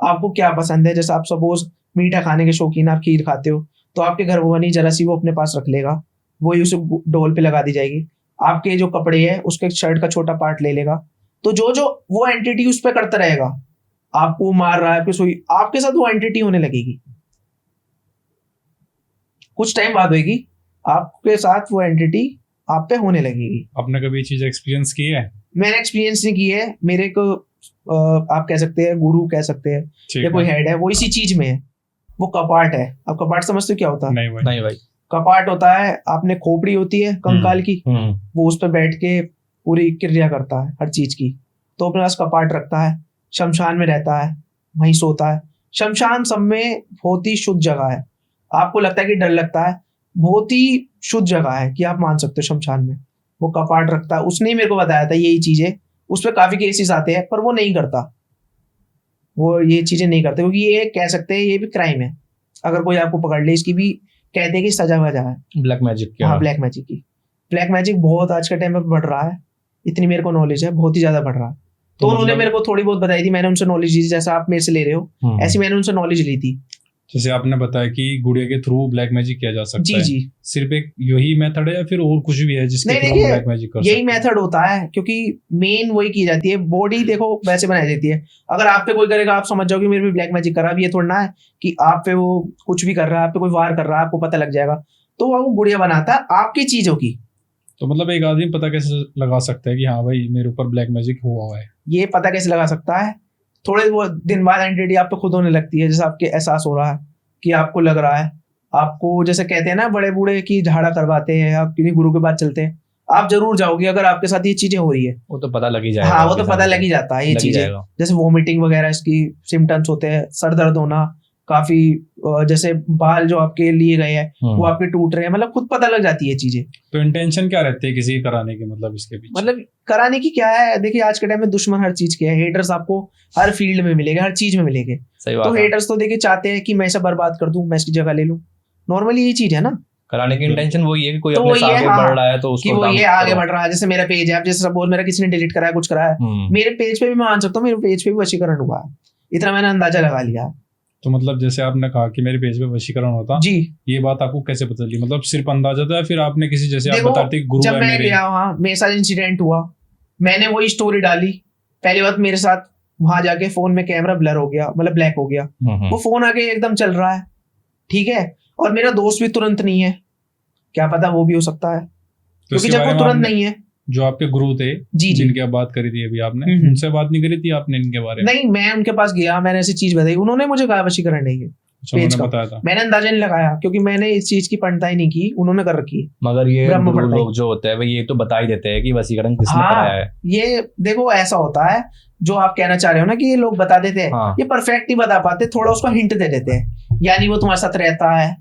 आपको क्या पसंद है, जैसे आप सपोज मीठा खाने के शौकीन, आप खीर खाते हो, तो आपके घर वो बनी जरा सी वो अपने पास रख लेगा, वही उसे डोल पे लगा दी जाएगी। आपके जो कपड़े हैं उसके शर्ट का छोटा पार्ट ले लेगा। तो जो जो वो एंटिटी उस पर करता रहेगा, आपको मार रहा है, आपकी सुई, आपके साथ वो एंटिटी होने लगेगी। कुछ टाइम बाद होगी, आपके साथ वो एंटिटी आप पे होने लगेगी। आपने कभी ये चीज एक्सपीरियंस की है? मैंने एक्सपीरियंस नहीं की है, मेरे को आप कह सकते हैं गुरु कह सकते हैं ठीक या कोई है। हेड है, वो इसी चीज में है। वो कपाट है। अब कपाट समझते हो क्या होता है? नहीं भाई। नहीं भाई। कपाट होता है, आपने खोपड़ी होती है कंकाल की, वो उस पर बैठ के पूरी क्रिया करता है हर चीज की। तो अपने पास कपाट रखता है, शमशान में रहता है, वहीं सोता है। शमशान सब में बहुत ही शुद्ध जगह है। आपको लगता है कि डर लगता है, बहुत ही शुद्ध जगह है कि आप मान सकते हो शमशान में। वो कपाट रखता है, उसने ही मेरे को बताया था यही चीजें। उस पर काफी केसेस आते हैं, पर वो नहीं करता, वो ये चीजें नहीं करते, क्योंकि ये कह सकते हैं ये भी क्राइम है। अगर कोई आपको पकड़ ले, इसकी भी कहते हैं कि सजा वजह है। ब्लैक मैजिक हाँ, ब्लैक मैजिक की। ब्लैक मैजिक बहुत आज के टाइम में बढ़ रहा है, इतनी मेरे को नॉलेज है, बहुत ही ज्यादा बढ़ रहा है। तो उन्होंने मतलब- मेरे को थोड़ी बहुत बताई थी, मैंने उनसे नॉलेज ली थी, जैसा आप मेरे से ले रहे हो ऐसी मैंने उनसे नॉलेज ली थी। जैसे आपने बताया कि गुड़िया के थ्रू ब्लैक मैजिक किया जा सकता जी है, जी, सिर्फ एक यही मेथड है या फिर और कुछ भी है जिसके नहीं, थ्रू देखिए, ब्लैक मैजिक कर यही सकते हैं? मेथड होता है, क्योंकि मेन वही की जाती है। बॉडी देखो वैसे बनाई जाती है। अगर आप पे कोई करेगा, आप समझ जाओगे मेरे पे ब्लैक मैजिक कर रहा है। अब ये थोड़ा ना है कि आप पे वो कुछ भी कर रहा है, आप पे कोई वार कर रहा है, आपको पता लग जाएगा। तो वो गुड़िया बनाता है आपकी चीजों की। तो मतलब एक आदमी पता कैसे लगा सकता है कि हाँ भाई मेरे ऊपर ब्लैक मैजिक हुआ है? ये पता कैसे लगा सकता है? थोड़े वो दिन बाद एंटिटी आप पे खुद होने लगती है, जैसे आपके एहसास हो रहा है कि आपको लग रहा है। आपको जैसे कहते हैं ना बड़े बूढ़े की झाड़ा करवाते हैं, आप किसी गुरु के पास चलते हैं, आप जरूर जाओगे अगर आपके साथ ये चीजें हो रही है। वो तो पता लग ही जाएगा। हाँ, वो तो आपके पता साथ लग ही जाता है ये लग ही चीजें। जाएगा। जैसे वोमिटिंग वगैरह इसकी सिम्टम्स होते हैं, सर दर्द होना, काफी जैसे बाल जो आपके लिए गए हैं वो आपके टूट रहे हैं, मतलब खुद पता लग जाती है चीजें। तो इंटेंशन क्या रहती है किसी की कराने की, मतलब इसके पीछे? मतलब कराने की क्या है, देखिए आज के टाइम में दुश्मन हर चीज के हैं। हेटर्स आपको हर फील्ड में मिलेंगे, हर चीज में मिलेंगे। सही तो बात है। हेटर्स तो देखिए चाहते हैं कि मैं इसे बर्बाद कर दूं, मैं इसकी जगह ले लूं। नॉर्मली यही चीज है ना, कराने की इंटेंशन वही है कि कोई तो अपने वही से है, आगे हाँ, बढ़ रहा है तो कि उसको वो ये काम आगे करो। बढ़ रहा है। जैसे मेरा पेज है, अब जैसे सपोज मेरा किसी ने डिलीट कराया, कुछ कराया, मेरे पेज पे भी मैं मान सकता हूँ मेरे पेज पे भी वशीकरण हुआ है, इतना मैंने अंदाजा लगा लिया है। तो मतलब जैसे आपने कहा कि मेरे पेज पे वशीकरण होता, जी, ये बात आपको कैसे पता चली? मतलब सिर्फ अंदाजा था या फिर आपने किसी, जैसे आप देखो, बताते गुरु जब है मैं मेरे? गया वहां, मेरे साथ इंसिडेंट हुआ, मैंने वही स्टोरी डाली। पहली बात मेरे साथ वहां जाके फोन में कैमरा ब्लर हो गया, मतलब ब्लैक हो गया। वो फोन आगे एकदम चल रहा है, ठीक है, और मेरा दोस्त भी तुरंत नहीं है, क्या पता वो भी हो सकता है, तो क्योंकि इसके जब बारे वो में तुरंत आपने, नहीं है। जो आपके गुरु थे जी, जिनकी आप बात करी थी अभी आपने, उनसे बात नहीं करी थी आपने इनके बारे में? नहीं, मैं उनके पास गया, मैंने ऐसी चीज बताई, उन्होंने मुझे कहा वशीकरण नहीं है। अच्छा, पेज उन्होंने का बताया था। मैंने अंदाजा नहीं लगाया, क्योंकि मैंने इस चीज की पंडिताई नहीं की, उन्होंने कर रखी है। मगर ये ब्रह्म गुरु पड़ता ही। लोग जो होते हैं वो ये तो बता ही देते हैं कि वशीकरण किसने हाँ, कराया है। ये देखो ऐसा होता है, जो आप कहना चाह रहे हो ना कि ये लोग बता देते हैं, हाँ। ये परफेक्ट ही बता पाते, थोड़ा उसको हिंट दे देते हैं, यानी वो तुम्हारे साथ रहता है,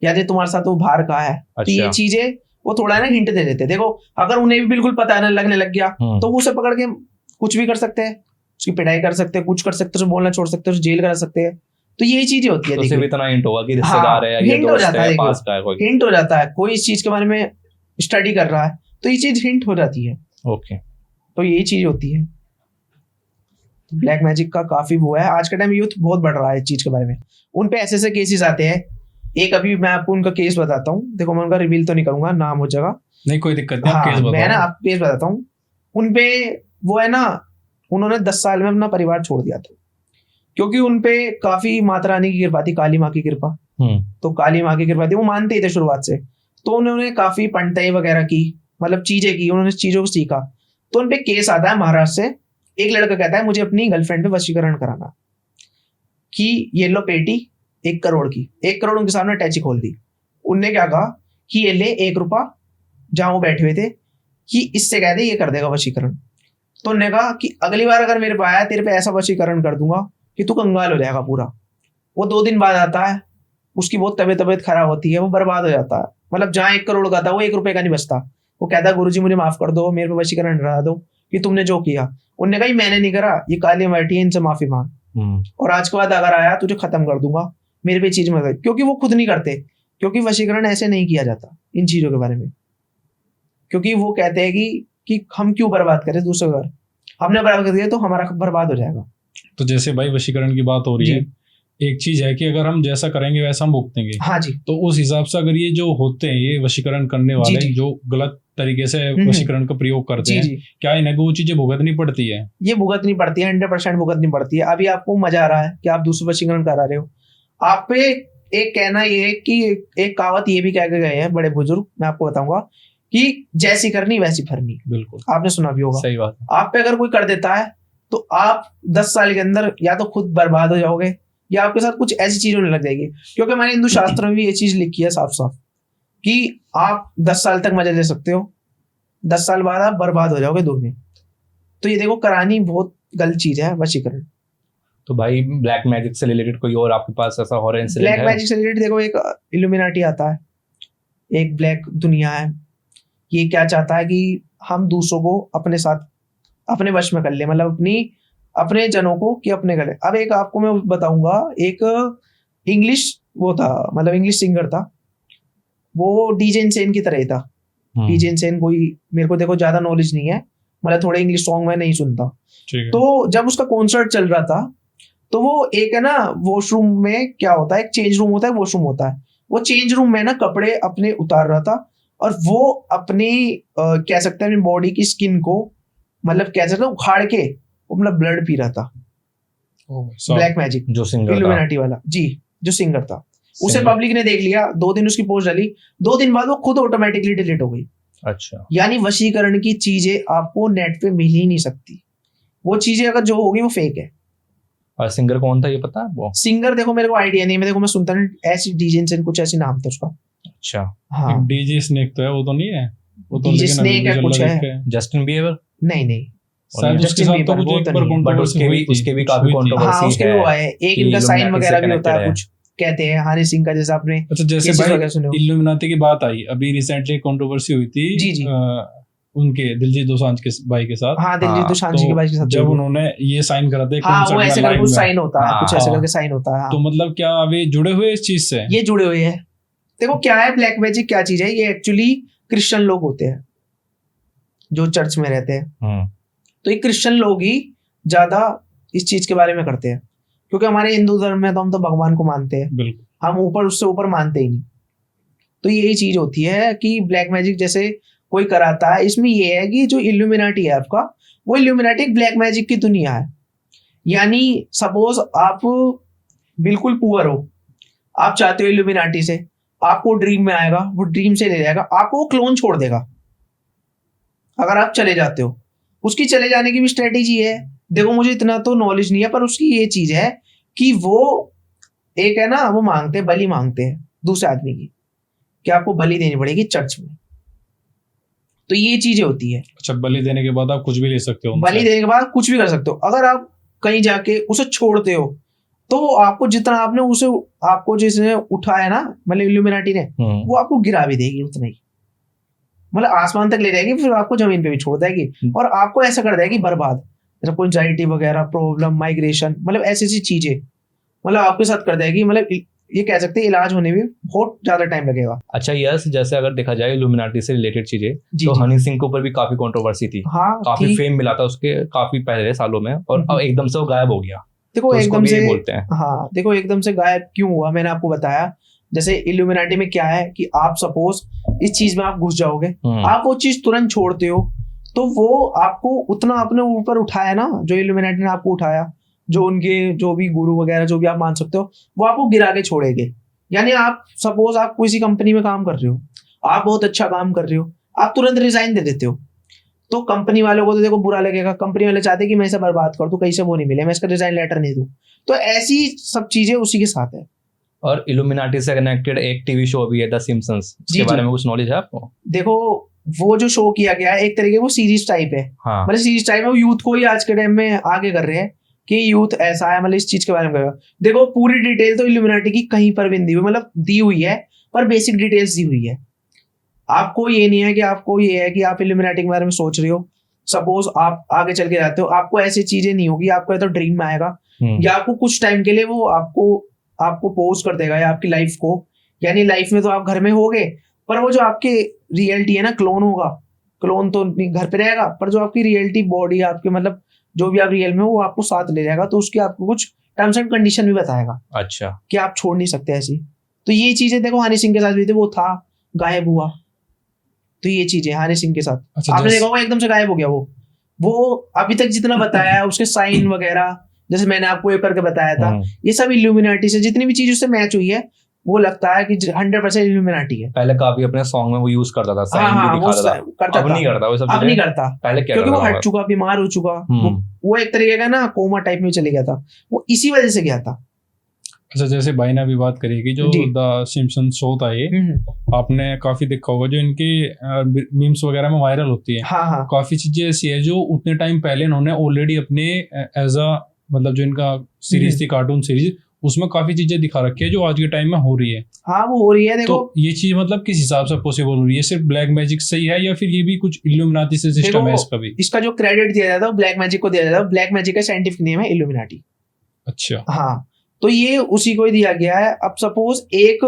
यानी तुम्हारे साथ वो बाहर का है। तो ये अच्छा। चीजें वो थोड़ा ना हिंट दे देते हैं। देखो, अगर उन्हें भी बिल्कुल पता है लगने लग गया, तो वो उसे पकड़ के कुछ भी कर सकते हैं, उसकी पिटाई कर सकते हैं, कुछ कर सकते हैं, उसे बोलना छोड़ सकते हैं, उसे जेल करा सकते हैं। तो यही चीजें होती है। तो सिर्फ देखिए, इतना हिंट होगा कि हाँ, रिश्तेदार है या ये hint हो दोस्त जाता है, है, देखो। पास का है कोई। हिंट हो जाता है, कोई इस चीज के बारे में स्टडी कर रहा है तो ये चीज हिंट हो जाती है। ओके। तो यही चीज होती है। ब्लैक मैजिक का काफी वो है, आज के टाइम यूथ बहुत बढ़ रहा है इस चीज के बारे में। उन पे ऐसे ऐसे केसेस आते हैं। एक अभी मैं आपको उनका केस बताता हूँ, देखो मैं उनका रिवील तो नहीं करूंगा, नाम हो जाएगा। नहीं कोई दिक्कत नहीं, आप हाँ, केस मैं ना बताओ। आपको केस बताता हूँ। उनपे वो है ना, उन्होंने 10 साल में अपना परिवार छोड़ दिया था, क्योंकि उनपे काफी माता रानी की कृपा थी, काली माँ की कृपा। तो काली माँ की कृपा थी, वो मानते ही थे शुरुआत से। तो उन्होंने काफी पंडिताई वगैरह की, मतलब चीजें की, उन्होंने चीजों को सीखा। तो उनपे केस आता है महाराष्ट्र से। एक लड़का कहता है मुझे अपनी गर्लफ्रेंड पे वशीकरण कराना, कि ये लो पेटी 1 करोड़ की। 1 करोड़ उनके सामने अटैची खोल दी। उनने क्या कहा कि ये ले 1 रुपया, जहां वो बैठे हुए थे, कि इससे कह दे ये कर देगा वशीकरण। तो उन्होंने कहा कि अगली बार अगर मेरे पे आया, तेरे पे ऐसा वशीकरण कर दूंगा कि तू कंगाल हो जाएगा पूरा। वो 2 दिन बाद आता है, उसकी बहुत तबीयत खराब होती है, वो बर्बाद हो जाता है। मतलब जहां 1 करोड़ का था वो 1 रुपए का नहीं बचता। वो कहता है गुरुजी मुझे माफ कर दो, मेरे पे वशीकरण करा दो कि तुमने जो किया। उनने कहा मैंने नहीं करा, ये काली बैठी है, इनसे माफी मांग, और आज के बाद अगर आया तुझे खत्म कर दूंगा, मेरे पे चीज मत। क्योंकि वो खुद नहीं करते, क्योंकि वशीकरण ऐसे नहीं किया जाता इन चीजों के बारे में। क्योंकि वो कहते हैं कि हम क्यों बर्बाद करें दूसरे घर, हमने बर्बाद कर दिया तो हमारा बर्बाद हो जाएगा। तो जैसे भाई वशीकरण की बात हो रही है, एक चीज है कि अगर हम जैसा करेंगे वैसा हम भुगतेंगे। हाँ जी। तो उस हिसाब से अगर ये जो होते हैं, ये वशीकरण करने वाले जी। जो गलत तरीके से वशीकरण का प्रयोग करते जी हैं, जी, क्या इन्हें भी वो चीजें भुगतनी पड़ती है? ये भुगतनी पड़ती है, 100% भुगतनी पड़ती है। अभी आपको मजा आ रहा है कि आप दूसरे वशीकरण करा रहे हो, आप पे एक कहना ये है कि एक कहावत ये भी कह के गए हैं बड़े बुजुर्ग, मैं आपको बताऊंगा कि जैसी करनी वैसी भरनी। बिल्कुल आपने सुना भी होगा। सही बात। आप पे अगर कोई कर देता है तो आप 10 साल के अंदर या तो खुद बर्बाद हो जाओगे या आपके साथ कुछ ऐसी चीज होने लग जाएगी। क्योंकि हमारे हिंदू शास्त्र में भी ये चीज लिखी है साफ साफ कि आप 10 साल तक मजे ले सकते हो, 10 साल बाद आप बर्बाद हो जाओगे दोगे। तो ये देखो करानी बहुत गलत चीज है वशीकरण। तो भाई ब्लैक मैजिक से रिलेटेड कोई और आपके पास ऐसा हॉरर इंसिडेंट ब्लैक है? मैजिक से रिलेटेड देखो, एक इल्यूमिनाटी आता है, एक ब्लैक दुनिया है। ये क्या चाहता है कि हम दूसरों को अपने साथ अपने वश में कर ले, मतलब अपने जनों को कि अपने कर ले। अब एक आपको मैं बताऊंगा, एक इंग्लिश वो था, मतलब इंग्लिश सिंगर था, वो डीजे इनसेन की तरह ही था। डीजे इनसेन कोई, मेरे को देखो ज्यादा नॉलेज नहीं है, मतलब थोड़े इंग्लिश सॉन्ग मैं नहीं सुनता। ठीक है। तो जब उसका कॉन्सर्ट चल रहा था तो वो एक है ना वॉशरूम में क्या होता है, एक चेंज रूम होता है, वॉशरूम होता है। वो चेंज रूम में ना कपड़े अपने उतार रहा था और वो अपनी कह सकते हैं अपनी बॉडी की स्किन को, मतलब कह सकते हैं उखाड़ के वो मतलब ब्लड पी रहा था। ब्लैक मैजिक जो सिंगर था, इल्यूमिनाटी वाला जी, जो सिंगर था, उसे सिंगर। पब्लिक ने देख लिया। 2 दिन उसकी पोस्ट डाली, 2 दिन बाद वो खुद ऑटोमेटिकली डिलीट हो गई। अच्छा, यानी वशीकरण की चीजें आपको नेट पे मिल ही नहीं सकती। वो चीजें अगर जो होगी वो फेक है। और सिंगर कौन था ये पता है आपको? सिंगर देखो मेरे को आइडिया नहीं, मैं सुनता नहीं, ऐसी डीजे कुछ ऐसी नाम था उसका। अच्छा, हाँ डीजे स्नेक तो है, वो तो नहीं है? वो तो DJ लेकिन अभी स्नेक है, मुझे कुछ लगा है। कि- जस्टिन बीबर? नहीं नहीं, शायद उसके जस्टिन साथ तो बीबर, मुझे वो एक तो बार नहीं। बट कंट्रोवर्सी हुई थी। उसके भी काफी हुई थी। controversy हाँ उसके भी है हुआ है, एक कि इनका साइन Illuminati वगैरह से भी होता है, connected है। कुछ कहते हैं हनी सिंह का, जैसे आपने अच्छा, जैसे cases भाई वगैरह सुने हो। इल्यूमिनाटी की बात आई, अभी रिसेंटली कंट्रोवर्सी हुई थी जी, जी। उनके दिलजीत दोसांझ के भाई के साथ। हाँ दिलजीत हाँ, दोसांझ जी के बारे के साथ जब हुई थी। उन्होंने ये साइन करा था हाँ वो कॉन्सर्ट ऐसे में करके लाइव कुछ में, साइन होता है, हाँ, कुछ ऐसे हाँ। करके साइन होता है। हाँ। तो मतलब क्या अभी जुड़े हुए इस चीज से? ये जुड़े हुए हैं। देखो क्या है ब्लैक मैजिक, क्या चीज है, ये एक्चुअली क्रिश्चियन लोग होते हैं जो चर्च में रहते हैं। तो ये क्रिश्चियन लोग ही ज्यादा इस चीज के बारे में करते हैं, क्योंकि हमारे हिंदू धर्म में तो हम तो भगवान को मानते हैं, बिल्कुल। हम ऊपर उससे ऊपर मानते ही नहीं। तो यही चीज होती है कि ब्लैक मैजिक जैसे कोई कराता है, इसमें ये है कि जो इल्यूमिनाटी है आपका, वो इल्यूमिनाटी एक ब्लैक मैजिक की दुनिया है। यानी सपोज आप बिल्कुल पुअर हो, आप चाहते हो इल्यूमिनाटी से, आपको ड्रीम में आएगा, वो ड्रीम से ले जाएगा, आपको वो क्लोन छोड़ देगा अगर आप चले जाते हो। उसकी चले जाने की भी स्ट्रेटेजी है। देखो मुझे इतना तो नॉलेज नहीं है, पर उसकी ये चीज है कि वो एक है ना, वो मांगते हैं, बलि मांगते हैं दूसरे आदमी की, कि आपको बलि देनी पड़ेगी चर्च में। तो ये चीजें होती है। अच्छा, बलि देने के बाद आप कुछ भी ले सकते हो उनसे? बलि देने के बाद कुछ भी कर सकते हो। अगर आप कहीं जाके उसे छोड़ते हो तो वो आपको जितना आपने उसे, आपको जिसने उठाया ना, मतलब इल्यूमिनाटी ने, वो आपको गिरा भी देगी उतना ही, मतलब आसमान तक ले जाएगी, फिर आपको जमीन पे भी छोड़ देगी और आपको ऐसा कर देगी बर्बाद। जैसे कोई एंजाइटी वगैरह प्रॉब्लम, माइग्रेशन, मतलब ऐसी ऐसी चीजें मतलब आपके साथ कर देगी। मतलब ये कह सकते हैं इलाज होने में बहुत ज्यादा टाइम लगेगा। अच्छा यस, जैसे अगर देखा जाए इल्यूमिनाटी से रिलेटेड चीजें, जी, तो जी। हनी सिंह के ऊपर भी काफी कंट्रोवर्सी थी, हाँ काफी थी। फेम मिला था उसके काफी पहले सालों में, और अब एकदम से वो गायब हो गया। देखो तो उसको एकदम भी से, यही बोलते हैं। हाँ देखो एकदम से गायब क्यों हुआ, मैंने आपको बताया। जैसे इल्यूमिनाटी में क्या है कि आप सपोज इस चीज में आप घुस जाओगे, आप वो चीज तुरंत छोड़ते हो, तो वो आपको उतना अपने ऊपर उठाया ना, जो इल्यूमिनाटी ने आपको उठाया, जो उनके जो भी गुरु वगैरह जो भी आप मान सकते हो, वो आपको गिरा के छोड़ेंगे। यानी आप सपोज आप किसी कंपनी में काम कर रहे हो, आप बहुत अच्छा काम कर रहे हो, आप तुरंत रिजाइन दे देते हो, तो कंपनी वालों को तो देखो बुरा लगेगा। कंपनी वाले चाहते हैं कि मैं इसे बर्बाद कर दूं, कहीं से वो नहीं मिले, मैं इसका रिजाइन लेटर नहीं दूं। तो ऐसी सब चीजें उसी के साथ है। और इल्यूमिनाटी से कनेक्टेड एक टीवी शो भी है द सिम्पसन्स, जी, इसके बारे जी। में कुछ नॉलेज है आपको? देखो वो जो शो किया गया है एक तरीके वो सीरीज टाइप है, हाँ, मतलब सीरीज टाइप है। वो यूथ को ही आज के टाइम में आगे कर रहे हैं कि यूथ ऐसा है, मतलब इस चीज के बारे में करेगा। देखो पूरी डिटेल तो इल्यूमिनाटी की कहीं पर भी नहीं दी हुई, मतलब दी हुई है पर बेसिक डिटेल्स दी हुई है। आपको ये नहीं है कि आपको ये है कि आप इल्यूमिनाटी के बारे में सोच रहे हो, सपोज आप आगे चल के जाते हो, आपको ऐसी चीजें नहीं होगी, आपको या तो ड्रीम में आएगा या आपको कुछ टाइम के लिए वो आपको पोज कर देगा या आपकी लाइफ को। यानी लाइफ में तो आप घर में होगे, पर वो जो आपके रियलिटी है ना, क्लोन होगा। क्लोन तो घर पे रहेगा, पर जो आपकी रियलिटी बॉडी आपके, मतलब जो भी आप रियल में हो, वो आपको साथ ले जाएगा। तो उसकी आपको कुछ टर्म्स एंड कंडीशन भी बताएगा अच्छा, कि आप छोड़ नहीं सकते ऐसी। तो ये चीजें देखो हनी सिंह के साथ भी थी, वो था गायब हुआ। तो ये चीजें हनी सिंह के साथ अच्छा, आपने देखा होगा एकदम से गायब हो गया वो अभी तक जितना बताया है उसके साइन वगैरह, जैसे मैंने आपको एक करके बताया था, ये सब इल्यूमिनाटी से जितनी भी चीज उससे मैच हुई है, वो लगता है कि 100% इल्यूमिनाटी है। पहले काफी अपने सॉन्ग में वो यूज करता था, हाँ साइन भी हाँ, वो दिखाता था, करता अब था, नहीं करता वो सब अब नहीं चीजें। करता, पहले क्या क्योंकि वो करता हट था? चुका, बीमार हो चुका, वो एक तरीके का ना कोमा टाइप में चले गया था, वो इसी वजह से गया था। अच्छा, जैसे भाई ने अभी बात करी कि जो जी। द सिम्पसन शो था ये, हम्म, आपने काफी देखा होगा जो इनके मीम्स वगैरह में वायरल होती है, हाँ हाँ, काफी चीजें ऐसी है जो उतने टाइम पहले इन्होंने ऑलरेडी अपने एज अ मतलब जो इनका सीरीज थी, कार्टून सीरीज, उसमें काफी चीजें दिखा रखी है जो आज के टाइम में हो रही है। हाँ वो हो रही है। देखो तो ये चीज मतलब किस हिसाब से पॉसिबल हो रही है? सिर्फ ब्लैक मैजिक से ही है या फिर ये भी कुछ इल्यूमिनाटी से सिस्टम है देखो, इसका भी? इसका जो क्रेडिट दिया जाता है वो ब्लैक मैजिक को दिया जाता है। ब्लैक मैजिक का साइंटिफिक नेम है इल्यूमिनाटी। अच्छा। हाँ, तो ये उसी को ही दिया गया है। अब सपोज एक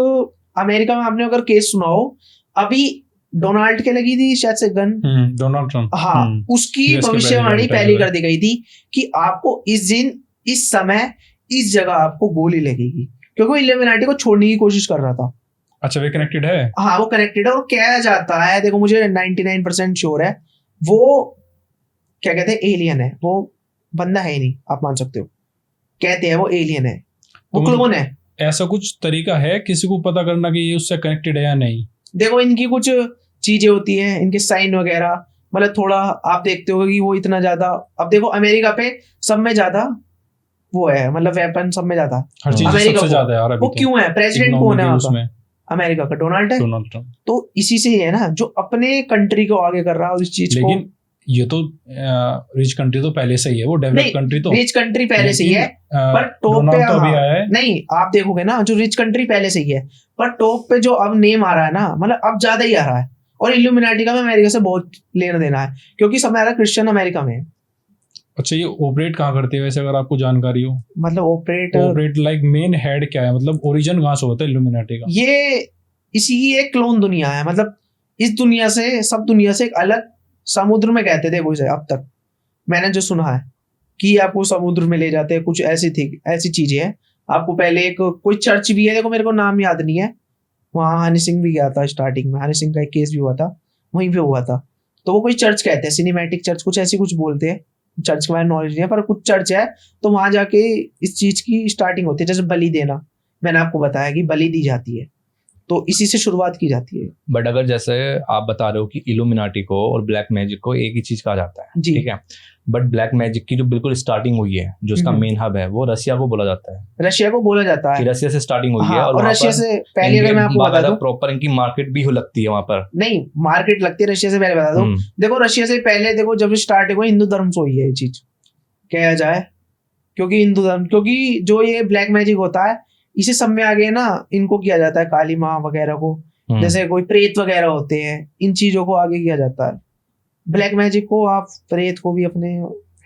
अमेरिका में आपने अगर केस सुना हो, अभी डोनाल्ड के लगी थी शायद से गन, डोनाल्ड ट्रम्प। हाँ, उसकी US के भविष्यवाणी president है पहले जो है। कर दी गई थी कि आपको इस दिन, इस समय, इस जगह आपको गोली लगेगी, क्योंकि वो इल्यूमिनाटी को छोड़ने की कोशिश कर रहा था। अच्छा, वे कनेक्टेड है? हाँ, वो कनेक्टेड है। और कहा जाता है, देखो मुझे 99% श्योर है, वो क्या कहते हैं, एलियन है। वो बंदा है ही नहीं, आप मान सकते हो, कहते हैं वो एलियन है, वो तो मतलब क्लोन है। ऐसा कुछ तरीका है किसी को पता करना कि ये उससे कनेक्टेड है या नहीं? देखो, इनकी कुछ चीजें होती हैं, इनके साइन वगैरह, मतलब थोड़ा आप देखते हो कि वो इतना ज्यादा, अब देखो अमेरिका पे सब में ज्यादा वो है, मतलब वेपन सब में ज्यादा, हर चीज अमेरिका सबसे को। ज्यादा है यार अभी वो तो। क्यों है, प्रेसिडेंट कौन इकोनॉमी है के वहाँ का, उसमें अमेरिका का डोनाल्ड है। Donald Trump. तो इसी से ही है ना, जो अपने कंट्री को आगे कर रहा है, उस चीज को। लेकिन ये तो रिच कंट्री तो पहले से ही है, वो डेवलप नहीं, कंट्री तो। रिच कंट्री पहले से ही लेकिन, है, पर टॉप पे, डोनाल्ड तो अभी हाँ, आया है। नहीं आप देखोगे ना, जो रिच कंट्री पहले से ही है, पर टॉप पे जो अब नेम आ रहा है ना, मतलब अब ज्यादा ही आ रहा है। और इल्यूमिनाटी का भी अमेरिका से बहुत लेना देना है, क्योंकि हमारा क्रिश्चियन अमेरिका में है। अच्छा, ये ऑपरेट कहाँ करते हैं वैसे, अगर आपको जानकारी हो? मतलब ऑपरेट लाइक मेन हेड क्या है, मतलब ओरिजिन कहाँ से होता है इल्यूमिनाटी का? ये इसी की एक क्लोन दुनिया है, मतलब इस दुनिया से, सब दुनिया से एक अलग समुद्र में कहते थे उसे, अब तक मैंने जो सुना है कि आपको समुद्र में ले जाते हैं, कुछ ऐसी थी, ऐसी चीजें हैं। आपको पहले एक कोई चर्च भी है, देखो मेरे को नाम याद नहीं है, वहाँ हनी सिंह भी गया था स्टार्टिंग में, हनी सिंह का एक केस भी हुआ था, वहीं पे हुआ था। तो वो कोई चर्च कहते हैं, सिनेमैटिक चर्च कुछ ऐसी कुछ बोलते हैं, चर्च के बारे में नॉलेज नहीं है, पर कुछ चर्च है। तो वहां जाके इस चीज की स्टार्टिंग होती है, जैसे बलि देना, मैंने आपको बताया कि बलि दी जाती है, तो इसी से शुरुआत की जाती है। बट अगर जैसे आप बता रहे हो कि इल्यूमिनाटी को और ब्लैक मैजिक को एक ही चीज कहा जाता है, जी। ठीक है, बट ब्लैक मैजिक की जो बिल्कुल स्टार्टिंग हुई है, जो उसका हम्म। मेन हब है, वो रशिया को बोला जाता है रशिया को बोला जाता कि है, रशिया से स्टार्टिंग हुई है। हाँ, और और वहाँ रशिया पर से पहले, अगर मैं आपको बता दूं, प्रॉपर इनकी मार्केट भी हो लगती है वहाँ पर। नहीं मार्केट लगती है रशिया से पहले, बता दूं, देखो रशिया से पहले, देखो जब स्टार्ट हुआ हिंदू धर्म से हुई है ये चीज, कहा जाए, क्योंकि हिंदू धर्म, क्योंकि जो ये ब्लैक मैजिक होता है, इसे सब में आगे ना इनको किया जाता है, काली माँ वगैरह को, जैसे कोई प्रेत वगैरह होते हैं, इन चीजों को आगे किया जाता है। ब्लैक मैजिक को आप प्रेत को भी अपने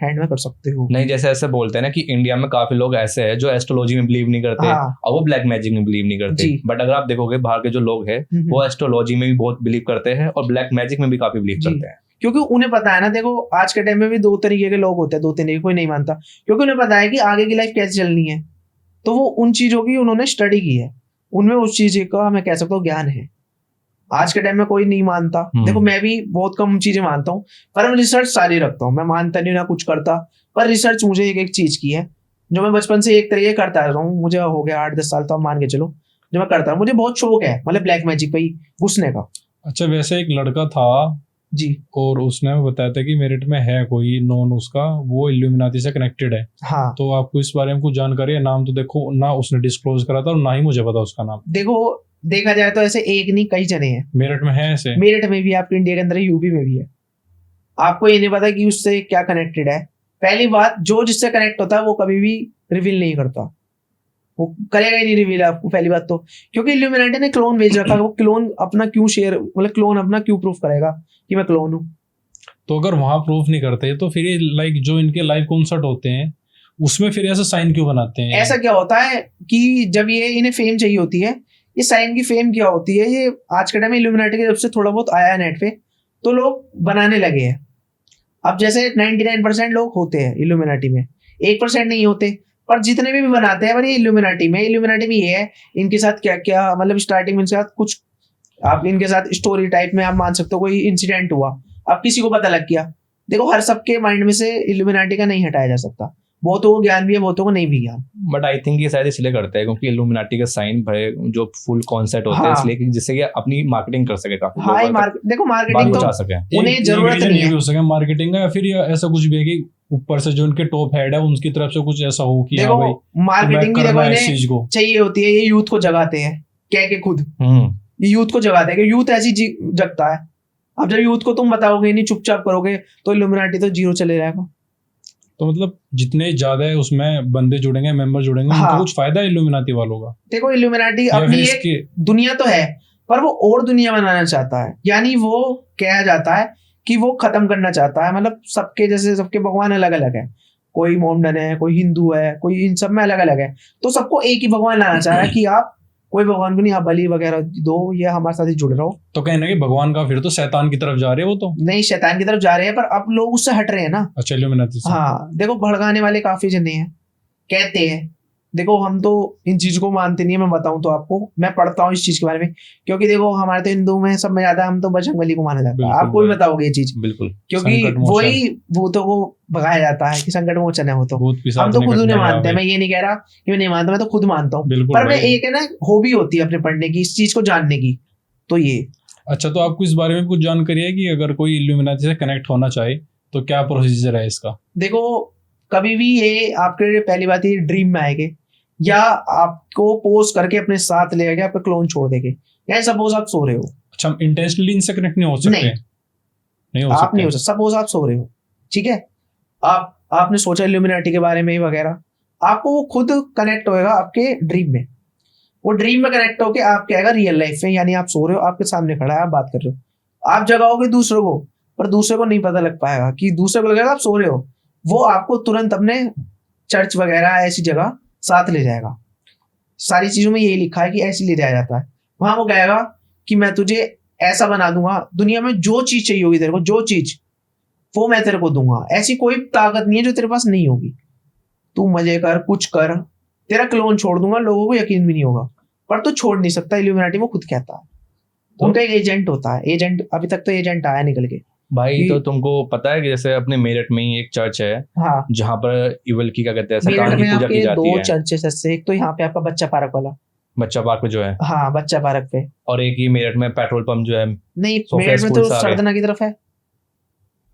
हैंड में कर सकते हो। नहीं, जैसे ऐसे बोलते हैं ना कि इंडिया में काफी लोग ऐसे हैं जो एस्ट्रोलॉजी में बिलीव नहीं करते, हाँ। और वो ब्लैक मैजिक में बिलीव नहीं करते। जी। बट अगर आप देखोगे बाहर के जो लोग हैं, वो एस्ट्रोलॉजी में भी बहुत बिलीव करते हैं और ब्लैक मैजिक में भी काफी बिलीव जी। करते हैं, क्योंकि उन्हें पता है ना, देखो आज के टाइम में भी दो तरीके के लोग होते हैं, दो तरीके, कोई नहीं मानता, क्योंकि उन्हें पता है कि आगे की लाइफ कैसे चलनी है, तो वो उन चीजों की उन्होंने स्टडी की है, उनमें उस चीज का मैं कह सकता हूँ ज्ञान है। आज के टाइम में कोई नहीं मानता, देखो मैं भी बहुत कम चीजें मानता हूँ, पर मैं रिसर्च सारी रखता हूँ, मैं मानता नहीं ना कुछ करता, पर रिसर्च मुझे एक एक चीज की है, जो मैं बचपन से एक तरीके करता रहा हूँ, मुझे हो गया 8-10 साल, तो आप मान के चलो जो मैं करता हूँ, मुझे बहुत शौक है मतलब ब्लैक मैजिक पे ही घुसने का। अच्छा, वैसे एक लड़का था जी, और उसने बताया था कि मेरिट में है कोई नॉन, उसका वो इल्यूमिनाटी से कनेक्टेड है। हाँ, तो आपको इस बारे में कुछ जानकारी है? नाम तो देखो ना उसने डिस्क्लोज करा था और ना ही मुझे पता उसका नाम। देखो देखा जाए तो ऐसे एक नहीं कई जने हैं मेरठ में है ऐसे? मेरठ में भी, आपके इंडिया के अंदर यूपी में भी है। आपको ये नहीं पता कि उससे क्या कनेक्टेड है। पहली बात, जो जिससे कनेक्ट होता है वो कभी भी रिवील नहीं करता, वो करेगा ही नहीं रिवील आपको, पहली बात तो, क्योंकि इल्यूमिनाटी ने क्लोन भेज रखा है, वो क्लोन अपना क्यों शेयर, मतलब क्लोन अपना क्यों प्रूफ करेगा कि मैं क्लोन हूँ। तो अगर वहां प्रूफ नहीं करते तो फिर लाइक जो इनके लाइव कॉन्सर्ट होते हैं उसमें फिर ऐसा साइन क्यों बनाते हैं? ऐसा क्या होता है कि जब ये इन्हें फेम चाहिए होती है, ये साइन की फेम क्या होती है, ये आज के टाइम में इल्यूमिनाटी के जब से थोड़ा बहुत आया है नेट पे, तो लोग बनाने लगे हैं। अब जैसे 99% लोग होते हैं इल्यूमिनाटी में, 1% नहीं होते, पर जितने भी बनाते हैं, पर ये इल्यूमिनाटी में ये है, इनके साथ क्या क्या, मतलब स्टार्टिंग में इनके साथ कुछ, आप इनके साथ स्टोरी टाइप में आप मान सकते हो, कोई इंसिडेंट हुआ, अब किसी को पता लग गया, देखो हर सबके माइंड में से इल्यूमिनाटी का नहीं हटाया जा सकता, बहुतों को ज्ञान भी है, बहुतों को नहीं भी ज्ञान। बट आई थिंक ये शायद इसलिए करते हैं क्योंकि इल्यूमिनाटी का साइन भाई जो फुल कॉन्सेप्ट होता है, हाँ। इसलिए कि जिससे कि अपनी मार्केटिंग कर सके काफी हाँ, लोगों तक देखो बात मार्केटिंग तो पहुंचा सके। उन्हें जरूरत रीजन नहीं ये है। भी हो सके मार्केटिंग का, या फिर ये ऐसा कुछ भी है कि ऊपर से जो उनके टॉप हेड है उनकी तरफ से कुछ ऐसा हो कि हाँ भाई देखो मार्केटिंग भी देखो करना है इस इन्हें चीज को। चाहिए होती है, ये यूथ को जगाते हैं कह के खुद, हम्म, ये यूथ को जगाते हैं कि यूथ ऐसी जगता है। अब जब यूथ को तुम बताओगे नहीं, चुपचाप करोगे, तो इल्यूमिनाटी तो जीरो चले जाएगा। तो मतलब जितने ज्यादा है उसमें बंदे जुड़ेंगे, मेंबर जुड़ेंगे, हाँ। उनको कुछ फायदा है इल्यूमिनाटी वालों का, देखो इल्यूमिनाटी या अपनी फिर एक इसके दुनिया तो है, पर वो और दुनिया बनाना चाहता है। यानी वो कहा जाता है कि वो खत्म करना चाहता है, मतलब सबके जैसे सबके भगवान अलग अलग है, कोई मोमडन है, कोई हिंदू है, कोई इन सब में अलग अलग है, तो सबको एक ही भगवान लाना चाह रहा है कि आप कोई भगवान को नहीं, आप बलि वगैरह दो, ये हमारे साथ ही जुड़ रहो। तो कहने के भगवान का फिर तो शैतान की तरफ जा रहे हैं वो तो। नहीं, शैतान की तरफ जा रहे हैं, पर अब लोग उससे हट रहे हैं ना। अच्छा, इल्यूमिनाटी से। हाँ, देखो भड़काने वाले काफी जने हैं, कहते हैं। देखो हम तो इन चीज को मानते नहीं है, मैं बताऊं तो आपको, मैं पढ़ता हूँ इस चीज के बारे में, क्योंकि देखो हमारे तो हिंदू में सब में ज्यादा हम तो बजरंगबली को माना जाता है। बिल्कुल आपको भी भाई। बताओगे ये चीज, बिल्कुल। क्योंकि संकट मोचन। वही भूतों को भगाया जाता है कि संकट मोचन है वो तो। भूत पिशाच हम तो खुद निकट उन्हें नहीं मानते हैं, आवे। मैं ये नहीं कह रहा कि मैं नहीं मानता, मैं तो खुद मानता हूँ। बिल्कुल पर मैं भाई। एक है ना, हॉबी होती है अपने पढ़ने की, इस चीज को जानने की, तो ये। अच्छा, तो आपको इस बारे में कुछ जानकारी है कि अगर कोई इल्यूमिनाटी से कनेक्ट होना चाहे तो क्या प्रोसीजर है इसका? देखो कभी भी ये आपके पहली बात ये ड्रीम में आएंगे, या आपको पोस्ट करके अपने साथ ले जाके आपका क्लोन छोड़ देंगे, या सपोज आप सो रहे हो। अच्छा, हम इंटेंशनली इनसे कनेक्ट नहीं हो सकते? नहीं। नहीं हो आप सकते। नहीं हो सकते, सपोज आप सो रहे हो, ठीक है, आपने सोचा इल्यूमिनाटी के बारे में वगैरह, आपको वो खुद कनेक्ट होएगा आपके ड्रीम में। वो ड्रीम में कनेक्ट होके आप क्या आएगा रियल लाइफ में, यानी आप सो रहे हो, आपके सामने खड़ा है, आप बात कर रहे हो, आप जगाओगे दूसरों को, पर दूसरे को नहीं पता लग पाएगा, कि दूसरे को लगेगा आप सो रहे हो, वो आपको तुरंत अपने चर्च वगैरह ऐसी जगह साथ ले जाएगा। सारी चीजों में यही लिखा है कि ऐसे ले जाया जाता है। वहां वो कहेगा कि मैं तुझे ऐसा बना दूंगा, दुनिया में जो चीज चाहिए होगी तेरे को, जो चीज, वो मैं तेरे को दूंगा। ऐसी कोई ताकत नहीं है जो तेरे पास नहीं होगी, तू मजे कर, कुछ कर, तेरा क्लोन छोड़ दूंगा, लोगों को यकीन भी नहीं होगा, पर तू छोड़ नहीं सकता। इल्यूमिनाटी वो खुद कहता है, तो- उनका एक एजेंट होता है, एजेंट अभी तक तो एजेंट आया निकल के। भाई कि- तो तुमको पता है कि जैसे अपने मेरठ में ही एक चर्च है हाँ, जहाँ पर इवल की क्या कहते हैं मेरठ शैतान की में पूजा की आपके जाती दो है, चर्चेस ऐसे, एक तो यहाँ पे आपका बच्चा पार्क वाला, बच्चा पार्क में जो है, हाँ बच्चा पार्क पे, और एक ही मेरठ में पेट्रोल पंप जो है। नहीं सोफिया मेरठ में स्कूल तो से आगे। सरदना की तरफ है,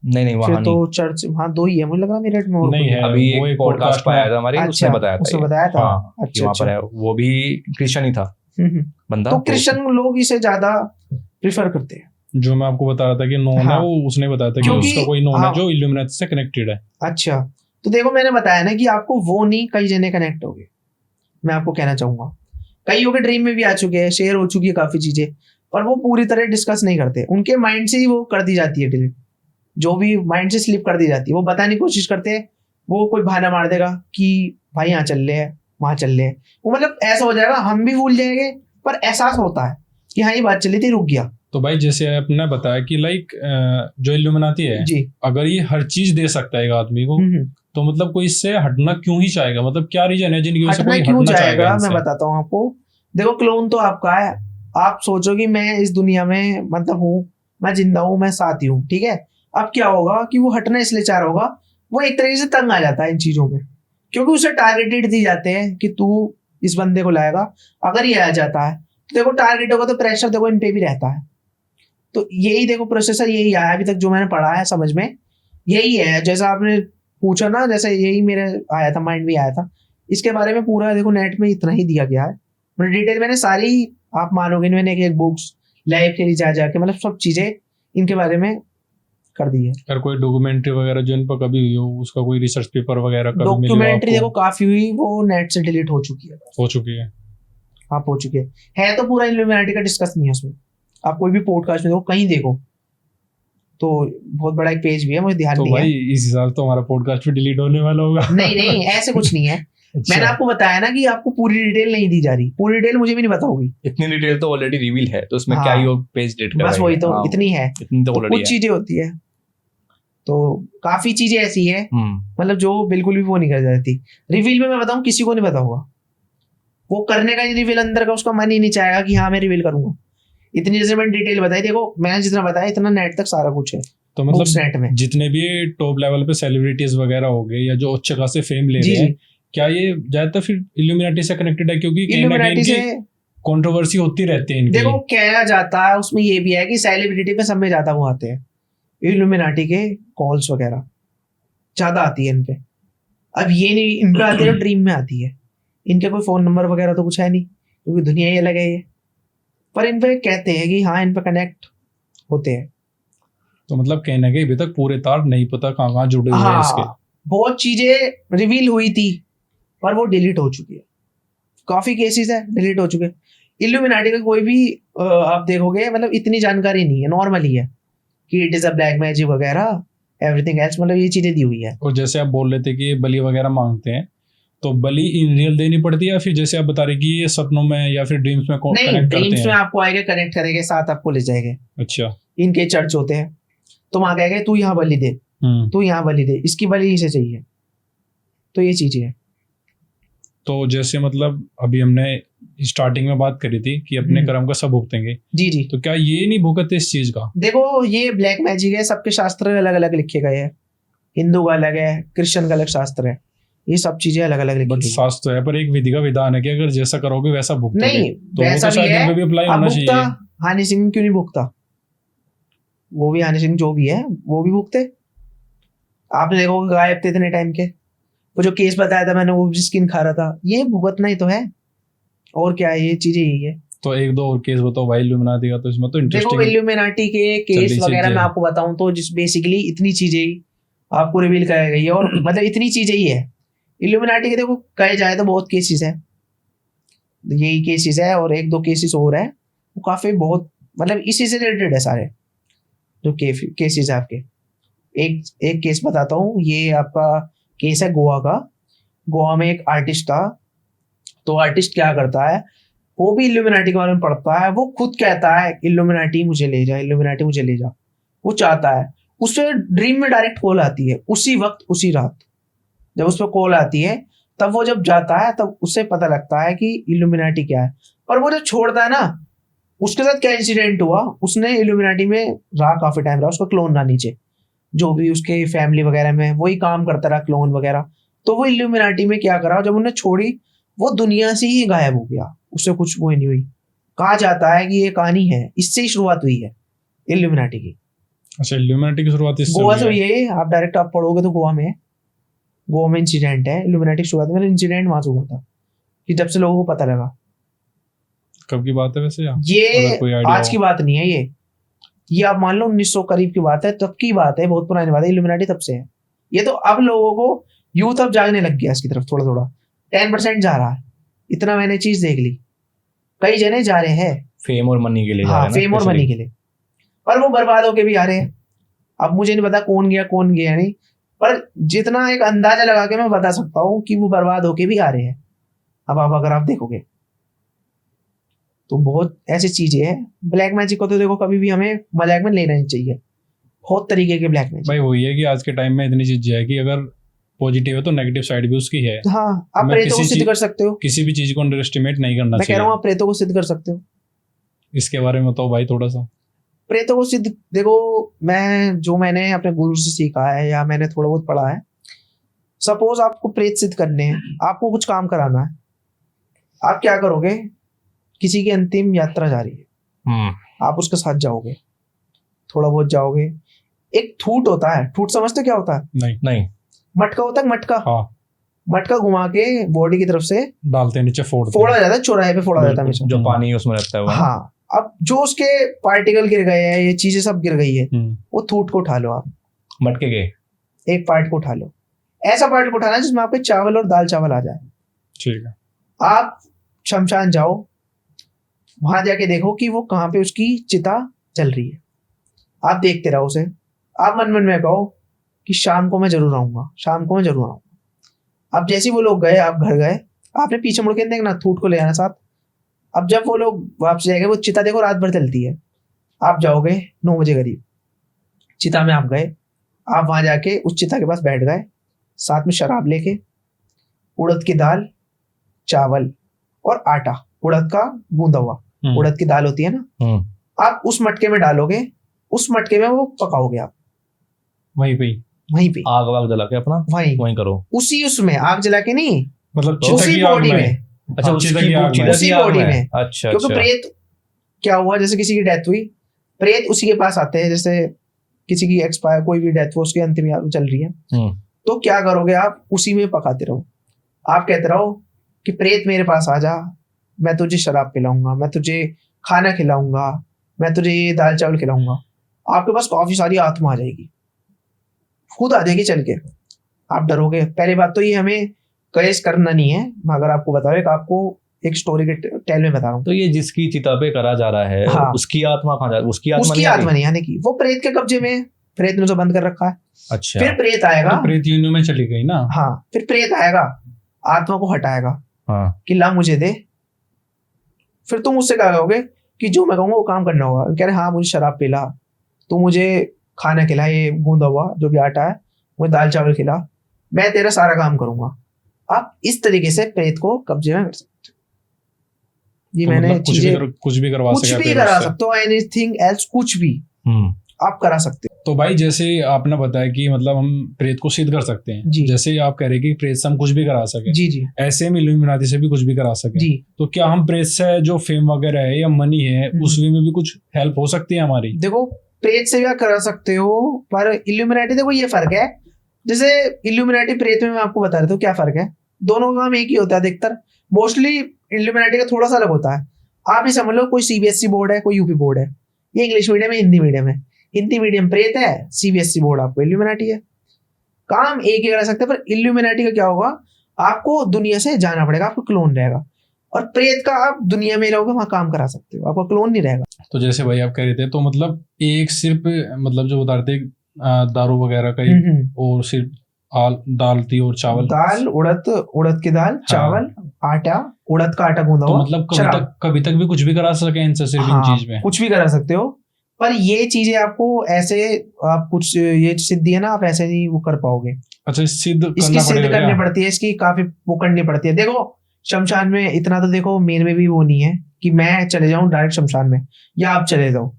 नहीं नहीं फिर वहाँ तो नहीं। चर्च, हाँ दो ही है मुझे लग रहा मेरठ में, और नहीं कोई है, अभी वो एक एक पॉडकास्ट podcast में- आया था हमारे, अच्छा, उसने बताया था उसने ये। बताया था। हाँ, कि अच्छा वहाँ पर अच्छा। है, वो भी क्रिश्चियन ही था हम्म। बंदा। तो क्रिश्चियन लोग इसे ज्यादा प्रिफर करते हैं। जो मैं आपको बता रहा था कि नॉन है, हाँ। वो उसने बताया था कि क्योंकि- उसका कोई नॉन हाँ। है जो इल्यूमिनाटी से कनेक्टेड है। अच्छा, तो देखो मैंने बताया ना कि आपको वो नहीं, कई जने कनेक्ट हो गए। मैं आपको कहना चाहूंगा कईयों के ड्रीम में भी आ चुके हैं, शेयर हो चुकी है काफी चीजें, पर वो पूरी तरह डिस्कस नहीं करते, उनके माइंड से ही वो कर दी जाती है डिलीट, जो भी माइंड से स्लिप कर दी जाती है, वो बताने की कोशिश करते हैं। वो कोई बहाना मार देगा कि भाई यहाँ चल रहे हैं, वहां चल रहे हैं, वो मतलब ऐसा हो जाएगा, हम भी भूल जाएंगे, पर एहसास होता है कि हाँ ये बात चली थी, रुक गया। तो भाई जैसे आपने बताया कि लाइक जो इल्यूमिनाटी है, जी। अगर ये हर चीज दे सकता है एक आदमी को, तो मतलब कोई इससे हटना क्यों ही चाहेगा? मतलब क्या रीजन है जिनकी वजह से हटना कोई क्यों हटना चाहेगा चाहेगा, इनसे? मैं बताता हूँ आपको। देखो क्लोन तो आपका है, आप सोचो कि मैं इस दुनिया में मतलब हूँ, मैं जिंदा हूँ, मैं साथी हूँ, ठीक है। अब क्या होगा कि वो हटना इसलिए चाह रहा होगा, वो एक तरीके से तंग आ जाता है इन चीजों में, क्योंकि उसे टारगेटेड दी जाते हैं कि तू इस बंदे को लाएगा, अगर ये आ जाता है तो देखो टारगेट होगा, तो प्रेशर देखो इन पे भी रहता है। तो यही देखो प्रोसेसर यही आया अभी तक जो मैंने पढ़ा है समझ में, यही है। जैसा आपने पूछा ना, जैसे यही मेरे आया था, माइंड में आया था, इसके बारे में पूरा देखो नेट में इतना ही दिया गया है, मतलब डिटेल मैंने सारी, आप मानोगे नहीं, मैंने एक बुक्स लाइब्रेरी जा जाके मतलब सब चीजें इनके बारे में कर दी है। अगर कोई डॉक्यूमेंट्री वगैरह जो इन पर कभी हुई हो, उसका कोई रिसर्च पेपर वगैरह कभी मिला हो डॉक्यूमेंट्री आपको? देखो काफी हुई, वो नेट से डिलीट हो चुकी है, हो चुकी है। आप हो चुकी है तो पूरा इल्यूमिनाटी का डिस्कस नहीं है उसमें। आप कोई भी पॉडकास्ट में देखो, कहीं देखो, तो बहुत बड़ा एक पेज भी है, मुझे ध्यान तो नहीं भाई है। इस हिसाब तो हमारा पॉडकास्ट भी डिलीट होने वाला होगा। नहीं नहीं ऐसे कुछ नहीं है। अच्छा। मैंने आपको बताया ना कि आपको पूरी डिटेल नहीं दी जा रही, पूरी डिटेल मुझे भी नहीं पता होगी, इतनी डिटेल तो ऑलरेडी रिवील है, तो उसमें हाँ। क्या ही वो पेज डेट कर बस वही तो इतनी है, इतनी तो तो ऑलरेडी कुछ है। चीजें होती है, तो काफी चीजें ऐसी है हम्म, मतलब जो बिल्कुल भी वो नहीं कर जाती। रिवील में मैं बताऊं किसी को नहीं पता होगा, वो करने का रिवील अंदर का उसका मन ही नहीं चाहेगा कि हाँ मैं रिवील करूंगा। इतनी जैसे मैंने डिटेल बताई, देखो मैंने जितना बताया इतना नेट तक सारा कुछ है। तो बुक्स नेट मतलब में। जितने भी टॉप लेवल पे सेलिब्रिटीज वगैरह हो गए या जो अच्छे खासे फेम ले जी रहे जी, हैं, क्या ये ज्यादातर फिर इल्यूमिनाटी से कनेक्टेड है? क्योंकि कहीं ना कहीं इल्यूमिनाटी से इनकी कंट्रोवर्सी होती रहती है इनकी। देखो कहना जाता है उसमें ये भी है कि सेलिब्रिटी पे सब में ज्यादा वो आते हैं, इल्यूमिनाटी के कॉल्स वगैरह ज्यादा आती है इनपे। अब ये नहीं इन पे आती है, ड्रीम में आती है। इनके कोई फोन नंबर वगैरह तो कुछ है नहीं, क्योंकि दुनिया ही अलग है ये। पर इन पे कहते हैं कि हाँ इन पे कनेक्ट होते हैं। तो मतलब कहीं ना कहीं अभी तक पूरे तार नहीं पता कहाँ कहाँ जुड़े हुए हैं इसके। हाँ, बहुत चीजें रिवील हुई थी पर वो डिलीट हो चुकी है। काफी केसेस है डिलीट हो चुके हैं। इल्यूमिनाटी का कोई भी आप देखोगे मतलब इतनी जानकारी नहीं है, नॉर्मल ही है कि it is a black magic वगैरह, एवरीथिंग एल्स, मतलब ये चीजें दी हुई है। और जैसे आप बोल रहे थे कि ये बलि वगैरह मांगते हैं, तो बलि इन रियल देनी पड़ती है या फिर जैसे आप बता रहे कि ये सपनों में या फिर ड्रीम्स में नहीं, कनेक्ट करते ड्रीम्स में हैं? आपको आएंगे, कनेक्ट करेंगे, साथ आपको ले जाएंगे। अच्छा। इनके चर्च होते हैं, तो वहां कहेंगे तू यहाँ बलि दे, तू यहाँ बलि दे, इसकी बलि इसे चाहिए। तो ये चीजें है। तो जैसे मतलब अभी हमने स्टार्टिंग में बात करी थी कि अपने कर्म का सब भुगतेंगे, जी जी, तो क्या ये नहीं भुगतते इस चीज का? देखो ये ब्लैक मैजिक है, सबके शास्त्र अलग अलग लिखे गए हैं। हिंदू का अलग है, क्रिश्चियन का अलग शास्त्र है, ये सब चीजें अलग अलग लिखी बट गई हैं। शास्त्र तो है, पर एक विधि का विधान है कि अगर जैसा करोगे वैसा भुगतोगे। नहीं तो वो वैसा तो भी शायद है। यहाँ पे भी अप्लाई अब होना भुगता चाहिए। हनी सिंह क्यों नहीं भुगता? वो भी हनी सिंह जो भी है वो भी भुगते। आपने देखो गायब थे इतने टाइम के, वो जो केस बताया था मैंने, वो स्किन खा रहा था, ये भुगतना ही तो है। और क्या है, ये चीजें यही है। तो एक दो और केस बताओ भाई इल्यूमिनाटी का, तो इसमें तो देखो इंटरेस्टिंग इल्यूमिनाटी के चल केस रही वगैरह चीजें मैं हैं। आपको बताऊं तो जिस बेसिकली इतनी चीजें ही आपको रिवील कराई गई है, और मतलब इतनी चीजें ही है इल्यूमिनाटी के। देखो कहे जाए तो बहुत केसेस है, यही केसेस है और एक दो केसेस और है, वो काफी बहुत मतलब इसी से रिलेटेड है सारे जो केसेस है आपके। एक एक केस बताता हूँ, ये आपका केस है गोवा का। गोवा में एक आर्टिस्ट था, तो आर्टिस्ट क्या करता है, वो भी इल्यूमिनाटी के बारे में पढ़ता है। वो खुद कहता है इल्यूमिनाटी मुझे ले जा, इल्यूमिनाटी मुझे ले जा। वो चाहता है, उसे ड्रीम में डायरेक्ट कॉल आती है उसी वक्त उसी रात। जब उस पर कॉल आती है तब वो जब जाता है तब उसे पता लगता है कि इल्यूमिनाटी क्या है। और वो जब छोड़ता है ना, उसके साथ क्या इंसिडेंट हुआ, उसने इल्यूमिनाटी में रहा काफी टाइम, रहा उसका क्लोन रहा नीचे, जो भी उसके फैमिली वगैरह में वही काम करता रहा क्लोन वगैरह। तो वो इल्यूमिनाटी में क्या करा, जब उन्हें छोड़ी वो दुनिया से ही गायब हो गया, उससे कुछ वो नहीं हुई। कहा जाता है कि ये कहानी है, इससे ही शुरुआत हुई है इल्यूमिनाटी की। अच्छा, इल्यूमिनाटी की शुरुआत इससे गोवा हुई से हुई है? है, आप डायरेक्ट आप पढ़ोगे तो गोवा में है। गोवा में इंसिडेंट है इल्यूमिनाटी की शुरुआत में, इंसिडेंट वहां से हुआ था कि जब से लोगों को पता लगा। कब की बात है वैसे या ये अगर कोई आइडिया आज की हो? बात नहीं है, ये आप मान लो 1900 करीब की बात है, तब की बात है, बहुत पुरानी बात है। इल्यूमिनाटी तब से है। ये तो अब लोगों को यूथ अब जागने लग गया इसकी तरफ, थोड़ा थोड़ा 10% जा रहा है। इतना मैंने चीज देख ली, कई जने जा रहे हैं। फेम और मनी के लिए जा हाँ रहे हैं ना फेम और especially। मनी के लिए, पर वो बर्बाद होके भी आ रहे हैं। अब मुझे नहीं पता कौन गया नहीं, पर जितना एक अंदाजा लगा के मैं बता सकता हूँ कि वो बर्बाद होके भी आ रहे हैं। अब आप अगर आप देखोगे तो बहुत ऐसी चीजें हैं। ब्लैक मैजिक को तो देखो कभी भी हमें मजाक में लेना नहीं चाहिए, बहुत तरीके के ब्लैक मैजिक। भाई वही है कि आज के टाइम में इतनी चीजें है कि अगर पॉजिटिव है तो नेगेटिव साइड भी उसकी है। हाँ, आप मैं प्रेतों को किसी सिद्ध चीज- कर सकते हो। किसी भी चीज को अंडर एस्टिमेट नहीं करना मैं कह रहा हूँ चाहिए। आप प्रेतों को सिद्ध कर सकते हो। इसके बारे में बताओ भाई थोड़ा सा। प्रेतों को सिद्ध देखो, मैंने अपने गुरु से सीखा है या मैंने थोड़ा बहुत पढ़ा है। सपोज आपको प्रेत सिद्ध करने हैं, आपको कुछ काम कराना है, आप क्या करोगे, किसी की अंतिम यात्रा जा रही है, आप उसके साथ जाओगे, थोड़ा बहुत जाओगे। एक ठूट होता है, ठूट समझते हो क्या होता है? नहीं। मटका होता है, मटका। हाँ, मटका घुमा के बॉडी की तरफ से डालते हैं नीचे, फोड़ते फोड़ा हैं। जाता है, चौराहे पे फोड़ा जाता है हमेशा। जो पानी उसमें रहता है वो है ना? हाँ, अब जो उसके पार्टिकल गिर गए हैं, ये चीजें सब गिर गई है, वो ठूट को उठा लो आप, मटके के। एक पार्ट को उठा लो। ऐसा पार्ट को उठाना है जिसमें आपके चावल और दाल चावल आ जाए। ठीक है। आप शमशान जाओ, वहां जाके देखो कि वो कहाँ पे उसकी चिता जल रही है। आप देखते रहो उसे, आप मन मन में कहो कि शाम को मैं जरूर आऊंगा, शाम को मैं जरूर आऊंगा। अब जैसे ही वो लोग गए, आप घर गए, आपने पीछे मुड़ के देखना, ठूट को ले आना साथ। अब जब वो लोग वापस जाएंगे, वो चिता देखो रात भर चलती है। आप जाओगे 9 बजे करीब, चिता में आप गए, आप वहां जाके उस चिता के पास बैठ गए, साथ में शराब लेके, उड़द की दाल, चावल और आटा, उड़द का गूंदा हुआ, उड़द की दाल होती है ना, आप उस मटके में डालोगे, उस मटके में वो पकाओगे आप। वहीं पे ही, वहीं पे, आग वाग जला के अपना वहीं वहीं करो। उसी उसमें आग जला के नहीं, मतलब तो चिता उसी की आग बॉडी में। में, अच्छा, हाँ, चिता की आग में। चिता उसी की आग बॉडी में। में। अच्छा क्योंकि अच्छा। प्रेत क्या हुआ, जैसे किसी की डेथ हुई, प्रेत उसी के पास आते हैं, जैसे किसी की एक्सपायर कोई भी डेथ हो, उसकी अंतिम यात्रा चल रही है, तो क्या करोगे आप, उसी में पकाते रहो। आप कहते रहो कि प्रेत मेरे पास आ जा, मैं तुझे शराब पिलाऊंगा, मैं तुझे खाना खिलाऊंगा, मैं तुझे ये दाल चावल खिलाऊंगा। आपके पास काफी सारी आत्मा आ जाएगी, खुद आ जाएगी चल के। आप डरोगे। पहली बात तो ये हमें कलेश करना नहीं है, मैं अगर आपको बता रहा हूँ, आपको एक स्टोरी के टेल में बता रहा हूँ। तो ये जिसकी चिता पे करा जा रहा है, हाँ। उसकी आत्मा कहाँ जा, उसकी आत्मा उसकी नहीं आ रही? आत्मा नहीं आने की, वो प्रेत के कब्जे में है, प्रेत ने उसे बंद कर रखा है। अच्छा। फिर प्रेत आएगा, तो प्रेत योनि में चली गई ना। हाँ, फिर प्रेत आएगा, आत्मा को हटाएगा हाँ। कि ला मुझे दे। फिर तुम उससे क्या कहोगे कि जो मैं कहूंगा वो काम करना होगा। कह रहे हाँ मुझे शराब पिला, तू मुझे खाना खिला, ये गूंदा हुआ जो भी आटा है, मुझे दाल चावल खिला, मैं तेरा सारा काम करूंगा। आप इस तरीके से प्रेत को कब्जे में कर सकते हो। ये तो मैंने मतलब चीजें कुछ भी करवा कुछ सके भी आप करा उससे। सकते हो, एनीथिंग एल्स, कुछ भी आप करा सकते हो। तो भाई जैसे आपने बताया कि मतलब हम प्रेत को सिद्ध कर सकते हैं, जी। जैसे आप कह रहे हैं कि प्रेत से हम कुछ भी करा सके, जी जी ऐसे हम इल्यूमिनाटी से भी कुछ भी करा सके। जी। तो क्या हम प्रेत से जो फेम वगैरह है या मनी है, उस वे में भी कुछ हेल्प हो सकती है हमारी? देखो, प्रेत से भी आप करा सकते हो, पर इल्यूमिनाटी, देखो ये फर्क है। जैसे इल्यूमिनाटी प्रेत में मैं आपको बता रहा था क्या फर्क है, दोनों का काम एक ही होता है अधिकतर। मोस्टली इल्यूमिनाटी का थोड़ा सा अलग होता है। आप ही समझ लो, कोई सीबीएसई बोर्ड है, कोई यूपी बोर्ड है, ये इंग्लिश मीडियम है, हिंदी मीडियम है। हिंदी मीडियम प्रेत है, सीबीएसई बोर्ड आपको इल्यूमिनाटी है। काम एक ही कर सकते हैं, पर इल्यूमिनाटी का क्या होगा, आपको दुनिया से जाना पड़ेगा, आपको क्लोन रहेगा। और प्रेत का आप दुनिया में रहोगे, वहां काम करा सकते हो, आपका क्लोन नहीं रहेगा। तो जैसे भाई आप कह रहे थे, तो मतलब एक सिर्फ मतलब जो बता रहे थे दारू वगैरह का ही, और सिर्फ दाल थी और चावल, दाल, उड़द की दाल, चावल, आटा, उड़द का आटा गूंदा तो हुआ, मतलब शराब। कभी तक भी कुछ भी करा सके इनसे, सिर्फ इन हाँ, चीज में? कुछ भी करा सकते हो, पर ये चीजें आपको ऐसे, आप कुछ ये सिद्धि है ना, आप ऐसे नहीं वो कर पाओगे। अच्छा, सिद्ध इसकी करना सिद्ध पड़ेगा करनी क्या? पड़ती है, इसकी काफी वो करनी पड़ती है। देखो शमशान में इतना तो देखो, मेरे में भी वो नहीं है कि मैं चले जाऊं डायरेक्ट शमशान में, या आप चले जाओ।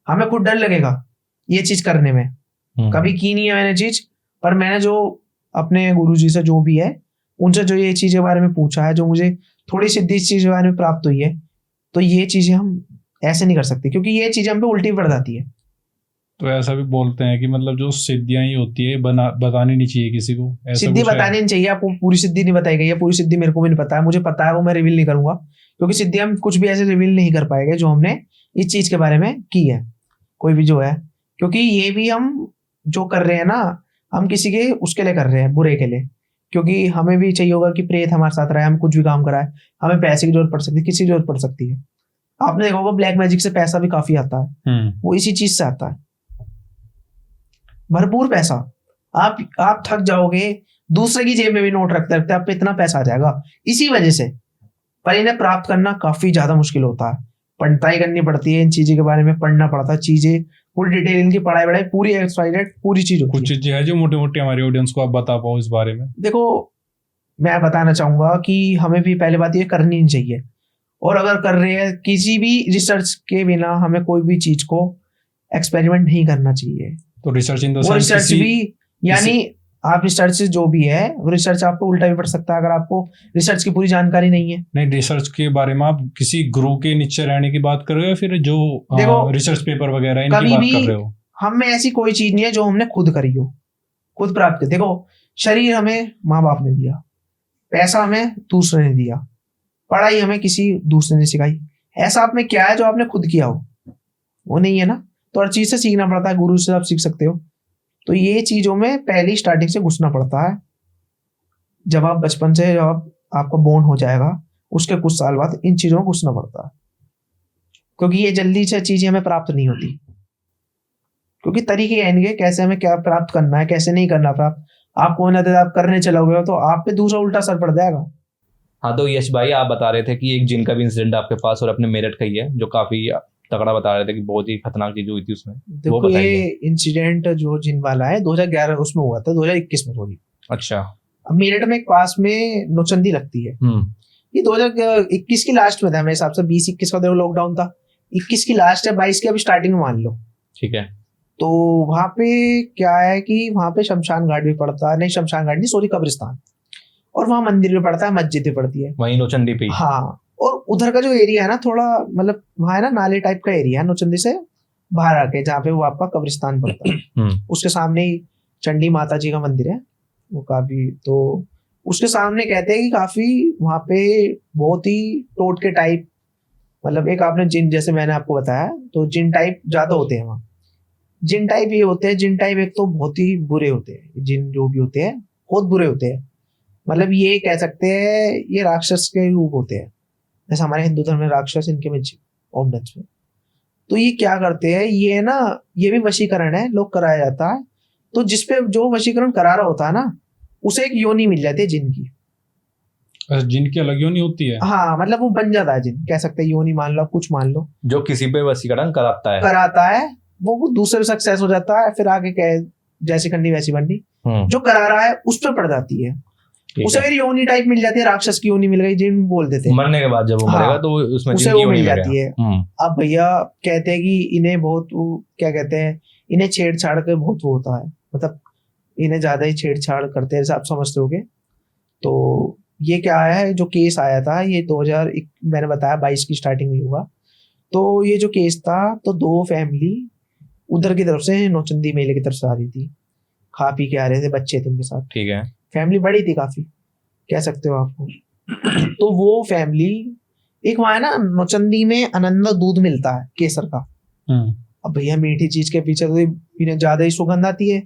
हमें खुद डर लगेगा ये चीज करने में, कभी की नहीं है मैंने चीज। पर मैंने जो अपने गुरुजी से जो भी है, उनसे जो ये चीज के बारे में पूछा है, जो मुझे थोड़ी सिद्धि इस चीज के बारे में प्राप्त हुई है, तो ये चीजें हम ऐसे नहीं कर सकते, क्योंकि ये चीजें हम पे उल्टी पड़ जाती है। तो ऐसा भी बोलते हैं कि मतलब जो सिद्धियां ही होती है बतानी नहीं चाहिए किसी को, ऐसा सिद्धि कुछ है? बतानी नहीं चाहिए आपको, पूरी सिद्धि नहीं बताई गई है। पूरी सिद्धि मेरे को भी नहीं पता है, मुझे पता है वो मैं रिवील नहीं करूंगा, क्योंकि सिद्धि हम कुछ भी ऐसे रिवील नहीं कर पाएंगे जो हमने इस चीज के बारे में की है, कोई भी जो है। क्योंकि ये भी हम जो कर रहे हैं ना, हम किसी के उसके लिए कर रहे हैं, बुरे के लिए। क्योंकि हमें भी चाहिए होगा कि प्रेत हमारे साथ रहे, हम कुछ भी काम कराए, हमें पैसे की जरूरत पड़ सकती है, किसी की जरूरत पड़ सकती है। आपने देखा होगा ब्लैक मैजिक से पैसा भी काफी आता है, वो इसी चीज से आता है, भरपूर पैसा। आप थक जाओगे, दूसरे की जेब में भी नोट रखते रखते आप पे इतना पैसा आ जाएगा इसी वजह से। पर इन्हें प्राप्त करना काफी ज्यादा मुश्किल होता है, पढ़ाई करनी पड़ती है, इन चीजों के बारे में पढ़ना पड़ता है, चीजें पूरी डिटेल, इनकी पढ़ाई वढ़ाई पूरी एक्सपायरेड पूरी चीज होती है। कुछ चीजें है जो मोटे मोटे हमारी ऑडियंस को आप बता पाओ इस बारे में? देखो, मैं बताना चाहूंगा कि हमें भी पहले बात ये करनी नहीं चाहिए, और अगर कर रहे हैं किसी भी रिसर्च के बिना, हमें कोई भी चीज को एक्सपेरिमेंट नहीं करना चाहिए। तो रिसर्च इन द वो सेंस रिसर्च भी, यानी आप रिसर्च जो भी है, वो रिसर्च आपको उल्टा भी पड़ सकता है अगर आपको रिसर्च की पूरी जानकारी नहीं है। नहीं, रिसर्च के बारे में आप किसी गुरु के नीचे रहने की बात कर रहे हो, या फिर जो देखो, रिसर्च पेपर वगैरह इनकी कभी बात भी कर रहे हो? हम में ऐसी कोई चीज नहीं है जो हमने खुद करी हो, खुद प्राप्त की। देखो, शरीर हमें माँ बाप ने दिया, पैसा हमें दूसरे ने दिया, पढ़ाई हमें किसी दूसरे ने सिखाई। ऐसा आप में क्या है जो आपने खुद किया हो? वो नहीं है ना। तो हर चीज से सीखना पड़ता है, गुरु से आप सीख सकते हो। तो ये चीजों में पहली स्टार्टिंग से घुसना पड़ता है। जब आप बचपन से, जब आपका बोर्न हो जाएगा, उसके कुछ साल बाद इन चीजों में घुसना पड़ता है, क्योंकि ये जल्दी से चीजें हमें प्राप्त नहीं होती। क्योंकि तरीके आएंगे कैसे हमें क्या प्राप्त करना है, कैसे नहीं करना प्राप्त। आपको ना आप करने चलोगे तो आप पे दूसरा उल्टा असर पड़ जाएगा। हाँ, तो यश भाई आप बता रहे थे कि एक जिन का भी इंसिडेंट आपके पास और अपने मेरठ का ही है, जो काफी तगड़ा बता रहे थे कि बहुत ही खतरनाक चीज हुई थी उसमें। देखो, ये इंसिडेंट जो जिन वाला है 2011 उसमें हुआ था, 2021 में सॉरी। अच्छा। अब मेरठ में एक पास में नौचंदी लगती है। ये 2021 की लास्ट में था मेरे हिसाब से, 20-21 का देखो लॉकडाउन था, 21 की लास्ट है, 22 की अभी स्टार्टिंग में मान लो। ठीक है। तो वहां पे क्या है कि वहां पे शमशान घाट भी पड़ता है, नहीं शमशान घाट नहीं सॉरी कब्रिस्तान, और वहां मंदिर भी पड़ता है, मस्जिद भी पड़ती है। वहीं नौचंदी पे ही। हाँ, और उधर का जो एरिया है ना थोड़ा मतलब वहाँ है ना नाले टाइप का एरिया है नौचंदी से बाहर आके, जहाँ पे वो आपका कब्रिस्तान पड़ता है। उसके सामने ही चंडी माता जी का मंदिर है, वो काफी तो उसके सामने कहते हैं कि काफी वहाँ पे बहुत ही टोटके टाइप, मतलब एक आपने जिन जैसे मैंने आपको बताया तो जिन टाइप ज्यादा होते हैं वहाँ। जिन टाइप ये होते हैं, जिन टाइप एक तो बहुत ही बुरे होते हैं, जिन जो भी होते हैं बहुत बुरे होते हैं, मतलब ये कह सकते हैं ये राक्षस के रूप होते हैं, जैसे हमारे हिंदू धर्म में राक्षस, इनके में ओम डच में। तो ये क्या करते हैं, ये ना ये भी वशीकरण है, लोग कराया जाता है। तो जिसपे जो वशीकरण करा रहा होता है ना उसे एक योनि मिल जाती है जिन की। अच्छा, जिनकी अलग योनि होती है? हाँ मतलब वो बन जाता है जिन, कह सकते हैं योनि मान लो, कुछ मान लो, जो किसी पे वशीकरण कराता है। कराता है वो दूसरे सक्सेस हो जाता है, फिर आगे क्या है, जैसी करनी वैसी बननी, जो करा रहा है उस पर पड़ जाती है, उसे फिर योनि टाइप मिल जाती है, राक्षस की योनि मिल गई जिन बोल देते हैं। मरने के बाद जब वो हाँ, मरेगा तो उसमें उसे जिन वो की योनि मिल मिलेगा। जाती है। अब भैया कहते हैं कि इन्हें बहुत क्या कहते हैं, इन्हें छेड़छाड़ के बहुत वो होता है, मतलब इन्हें ज्यादा ही छेड़छाड़ करते हैं, आप समझते होगे। तो ये क्या है, जो केस आया था ये 2000 मैंने बताया 22 की स्टार्टिंग में हुआ। तो ये जो केस था, तो दो फैमिली उधर की तरफ से नौचंदी मेले की तरफ से आ रही थी, खा पी के आ रहे थे, बच्चे थे उनके साथ, ठीक है। फैमिली बड़ी थी काफी, कह सकते हो आपको। तो वो फैमिली एक वहां है ना नौचंदी में अनंदा दूध मिलता है केसर का। अब भैया मीठी चीज के पीछे तो इन्हें ज्यादा ही सुगंध आती है।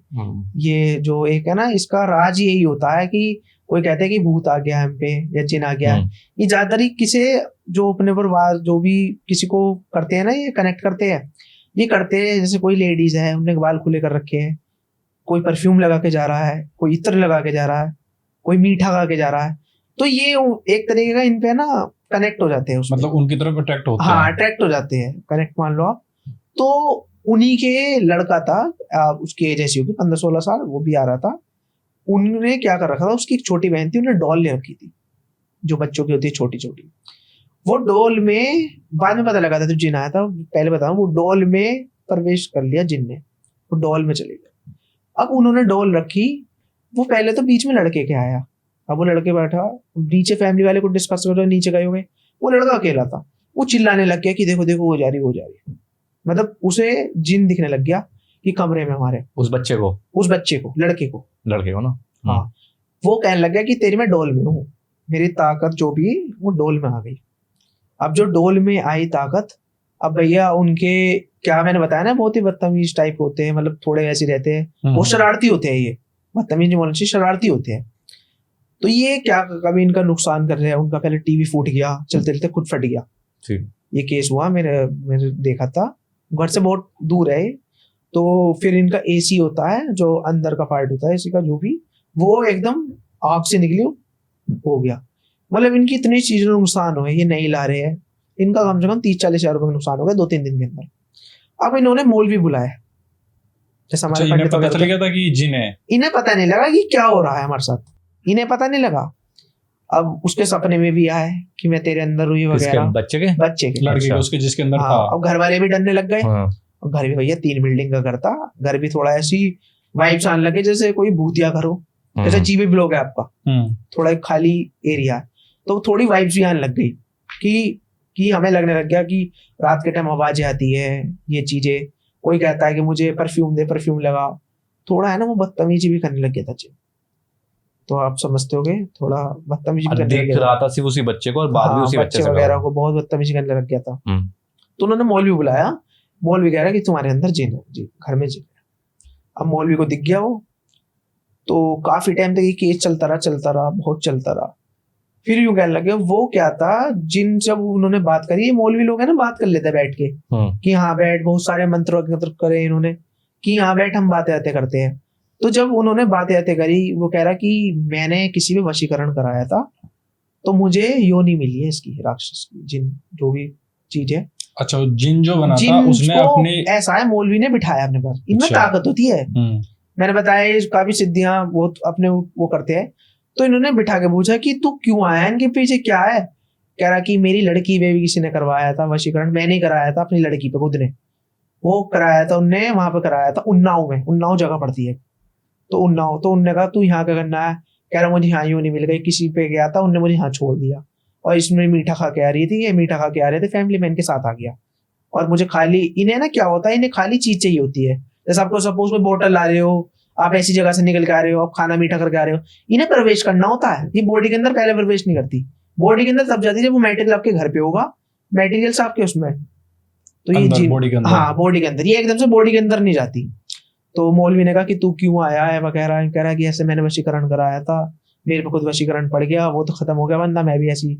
ये जो एक है ना इसका राज यही होता है कि कोई कहते हैं कि भूत आ गया हम पे या जिन आ गया, ये ज्यादातर ही किसे जो अपने पर जो भी किसी को करते हैं ना ये कनेक्ट करते हैं, ये करते हैं जैसे कोई लेडीज है उन्होंने बाल खुले कर रखे हैं, कोई परफ्यूम लगा के जा रहा है, कोई इत्र लगा के जा रहा है, कोई मीठा गा के जा रहा है, तो ये एक तरीके का इन पे ना कनेक्ट हो जाते हैं उसमें, मतलब उनकी तरफ अट्रैक्ट होते हाँ हैं। अट्रैक्ट हो जाते हैं, कनेक्ट मान लो आप। तो उन्हीं के लड़का था, उसकी एज ऐसी होगी 15-16 साल, वो भी आ रहा था। उन्होंने क्या कर रखा था, उसकी एक छोटी बहन थी, उन्हें डॉल ले रखी थी जो बच्चों की होती है छोटी छोटी। वो डॉल में बाद में पता लगा था तो जिन आया था, पहले बताऊं वो डॉल में प्रवेश कर लिया जिन ने, वो डॉल में चले गए। अब उन्होंने डॉल रखी, वो पहले तो बीच में लड़के के आया, अब वो लड़के बैठा नीचे, फैमिली वाले को डिस्कस कर रहे नीचे गए हुए, वो लड़का अकेला था, वो चिल्लाने लग गया कि देखो देखो वो जा रही वो जा रही, मतलब उसे जिन दिखने लग गया कि कमरे में हमारे, उस बच्चे को लड़के को ना, हाँ वो कहने लग गया कि तेरी मैं डोल में हूँ, मेरी ताकत जो भी वो डोल में आ गई। अब जो डोल में आई ताकत, अब भैया उनके क्या मैंने बताया ना बहुत ही बदतमीज टाइप होते हैं, मतलब थोड़े ऐसे रहते हैं, वो शरारती होते हैं, ये बदतमीज नहीं बोलना चाहिए, शरारती होते हैं। तो ये क्या कभी इनका नुकसान कर रहे हैं, उनका पहले टीवी फूट गया, चलते चलते खुद फट गया, ये केस हुआ मेरे देखा था, घर से बहुत दूर है। तो फिर इनका एसी होता है जो अंदर का पार्ट होता है एसी का जो भी, वो एकदम आग से निकली हो गया, मतलब इनकी इतनी चीजों में नुकसान हुए, ये नहीं ला रहे हैं, इनका कम से कम 30-40 हजार रुपए का नुकसान हो गया 2-3 दिन के अंदर। अब इन्होंने मौलवी बुलाया, जैसे हमारे इन्हें पता चल गया था कि जिन है, इन्हें पता नहीं लगा कि क्या हो रहा है हमारे साथ, इन्हें पता नहीं लगा। अब उसके सपने में भी आए कि मैं तेरे अंदर हुई वगैरह, बच्चे के लड़के के उसके जिसके अंदर था। अब घर वाले भी डरने लग गए, घर भी भैया 3 बिल्डिंग का घर था, घर भी थोड़ा ऐसी वाइब्स आने लगे जैसे कोई भूतिया घर हो, जैसे जीबी ब्लॉक है आपका, थोड़ा एक खाली एरिया, तो थोड़ी वाइब्स भी आने लग गई कि हमें लगने लग गया कि रात के टाइम आवाजें आती है, ये चीजें, कोई कहता है कि मुझे परफ्यूम दे, परफ्यूम लगा, थोड़ा है ना वो बदतमीजी भी करने लग गया था। तो आप समझते होगे थोड़ा बदतमीजी भी करने लग गया रहा था सिर्फ उसी बच्चे को, और बाद भी उसी बच्चे वगैरह को बहुत बदतमीजी करने लग गया था। तो उन्होंने मौलवी बुलाया, मौलवी कह रहा कि तुम्हारे अंदर जिन है, जी घर में जिन है। अब मौलवी को दिख गया वो, तो काफी टाइम तक ये केस चलता रहा, बहुत चलता रहा। फिर यूं कहने लगे, वो क्या था जिन जब उन्होंने बात करी, ये मौलवी लोग है ना बात कर लेते बैठ के कि हाँ बैठ, बहुत सारे मंत्र करे इन्होंने कि हाँ बैठ हम बातें करते हैं। तो जब उन्होंने बातें करी, वो कह रहा कि मैंने किसी पे वशीकरण कराया था, तो मुझे योनि मिली है इसकी, राक्षस की, जिन जो भी चीज है। अच्छा, जिन जो बना था उसने अपने, ऐसा है मौलवी ने बिठाया अपने पास, इनमें ताकत होती है, मैंने बताया काफी सिद्धियां बहुत अपने वो करते हैं। तो इन्होंने बिठा के पूछा कि तू क्यों आया, इनके पीछे क्या है। कह रहा कि मेरी लड़की पे भी किसी ने करवाया था वशीकरण, मैंने कराया था अपनी लड़की पे खुद ने, वो कराया था उनने, वहां पे कराया था उन्नाव में, उन्नाव जगह पड़ती है। तो उन्नाव, तो उनने कहा तू यहाँ क्या करना है, कह रहा मुझे यहाँ यूं नहीं मिल गई, किसी पे गया था उनने मुझे यहाँ छोड़ दिया, और इसमें मीठा खा के आ रही थी, ये मीठा खा के आ रहे थे, फैमिली मैन के साथ आ गया, और मुझे खाली, इन्हें ना क्या होता है, इन्हें खाली चीज चाहिए होती है। जैसे आपको सपोज कोई बोतल ला रहे हो, आप ऐसी जगह से निकल के आ रहे हो, आप खाना मीठा करके आ रहे हो, इन्हें प्रवेश करना होता है, ये बॉडी के अंदर पहले प्रवेश नहीं करती, बॉडी के अंदर तब जाती है जब वो मेटेरियल आपके घर पे होगा, मेटेरियल आपके उसमें, तो ये अंदर जी, बॉडी के अंदर। हाँ बॉडी के अंदर, ये एकदम से बॉडी के अंदर नहीं जाती। तो मौलवी ने कहा कि तू क्यों आया है वगैरह, कह रहा है कि ऐसे मैंने वशीकरण कराया था, मेरे पे खुद वशीकरण पड़ गया, वो तो खत्म हो गया बंदा, मैं भी ऐसी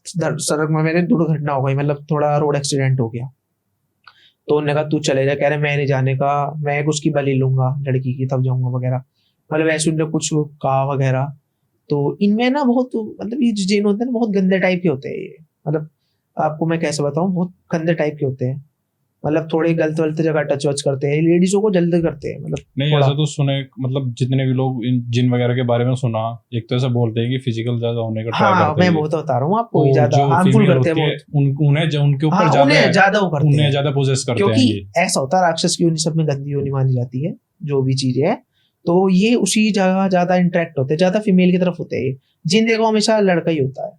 सड़क में मेरे दुर्घटना हो गई, मतलब थोड़ा रोड एक्सीडेंट हो गया। तो उन्होंने कहा तू चले जा, कह रहे मैं नहीं जाने का, मैं उसकी बलि लूंगा लड़की की तब जाऊंगा वगैरह, मतलब ऐसे उन्होंने कुछ कहा वगैरह। तो इनमें ना बहुत, मतलब ये जो जिन होते हैं ना बहुत गंदे टाइप के होते हैं ये, मतलब आपको मैं कैसे बताऊं, बहुत गंदे टाइप के होते हैं, मतलब थोड़े गलत वलत जगह टच वच करते हैं, लेडीजों को जल्दी करते हैं, मतलब नहीं थोड़ा। ऐसा तो सुने, मतलब जितने भी लोग इन जिन वगैरह के बारे में सुना, एक तो ऐसा बोलते हैं कि फिजिकल ज्यादा होने का ट्राई हाँ करते मैं हैं, वो तो बता रहा हूँ आपको, और ज्यादा जो हार्मफुल फीमेल करते होती हैं है बहुत। उन्हें उनके ऊपर हाँ ज्यादा उन्हें ज्यादा वो करते उन्हें हैं, ज्यादा पोजेस करते हैं क्योंकि ये। ऐसा होता है राक्षस की योनि सब में गंदी योनि मानी जाती है, जो भी चीज है, तो ये उसी जगह ज्यादा इंटरेक्ट होते हैं, ज्यादा फीमेल की तरफ होते हैं ये। जिन देखो हमेशा लड़का ही होता है,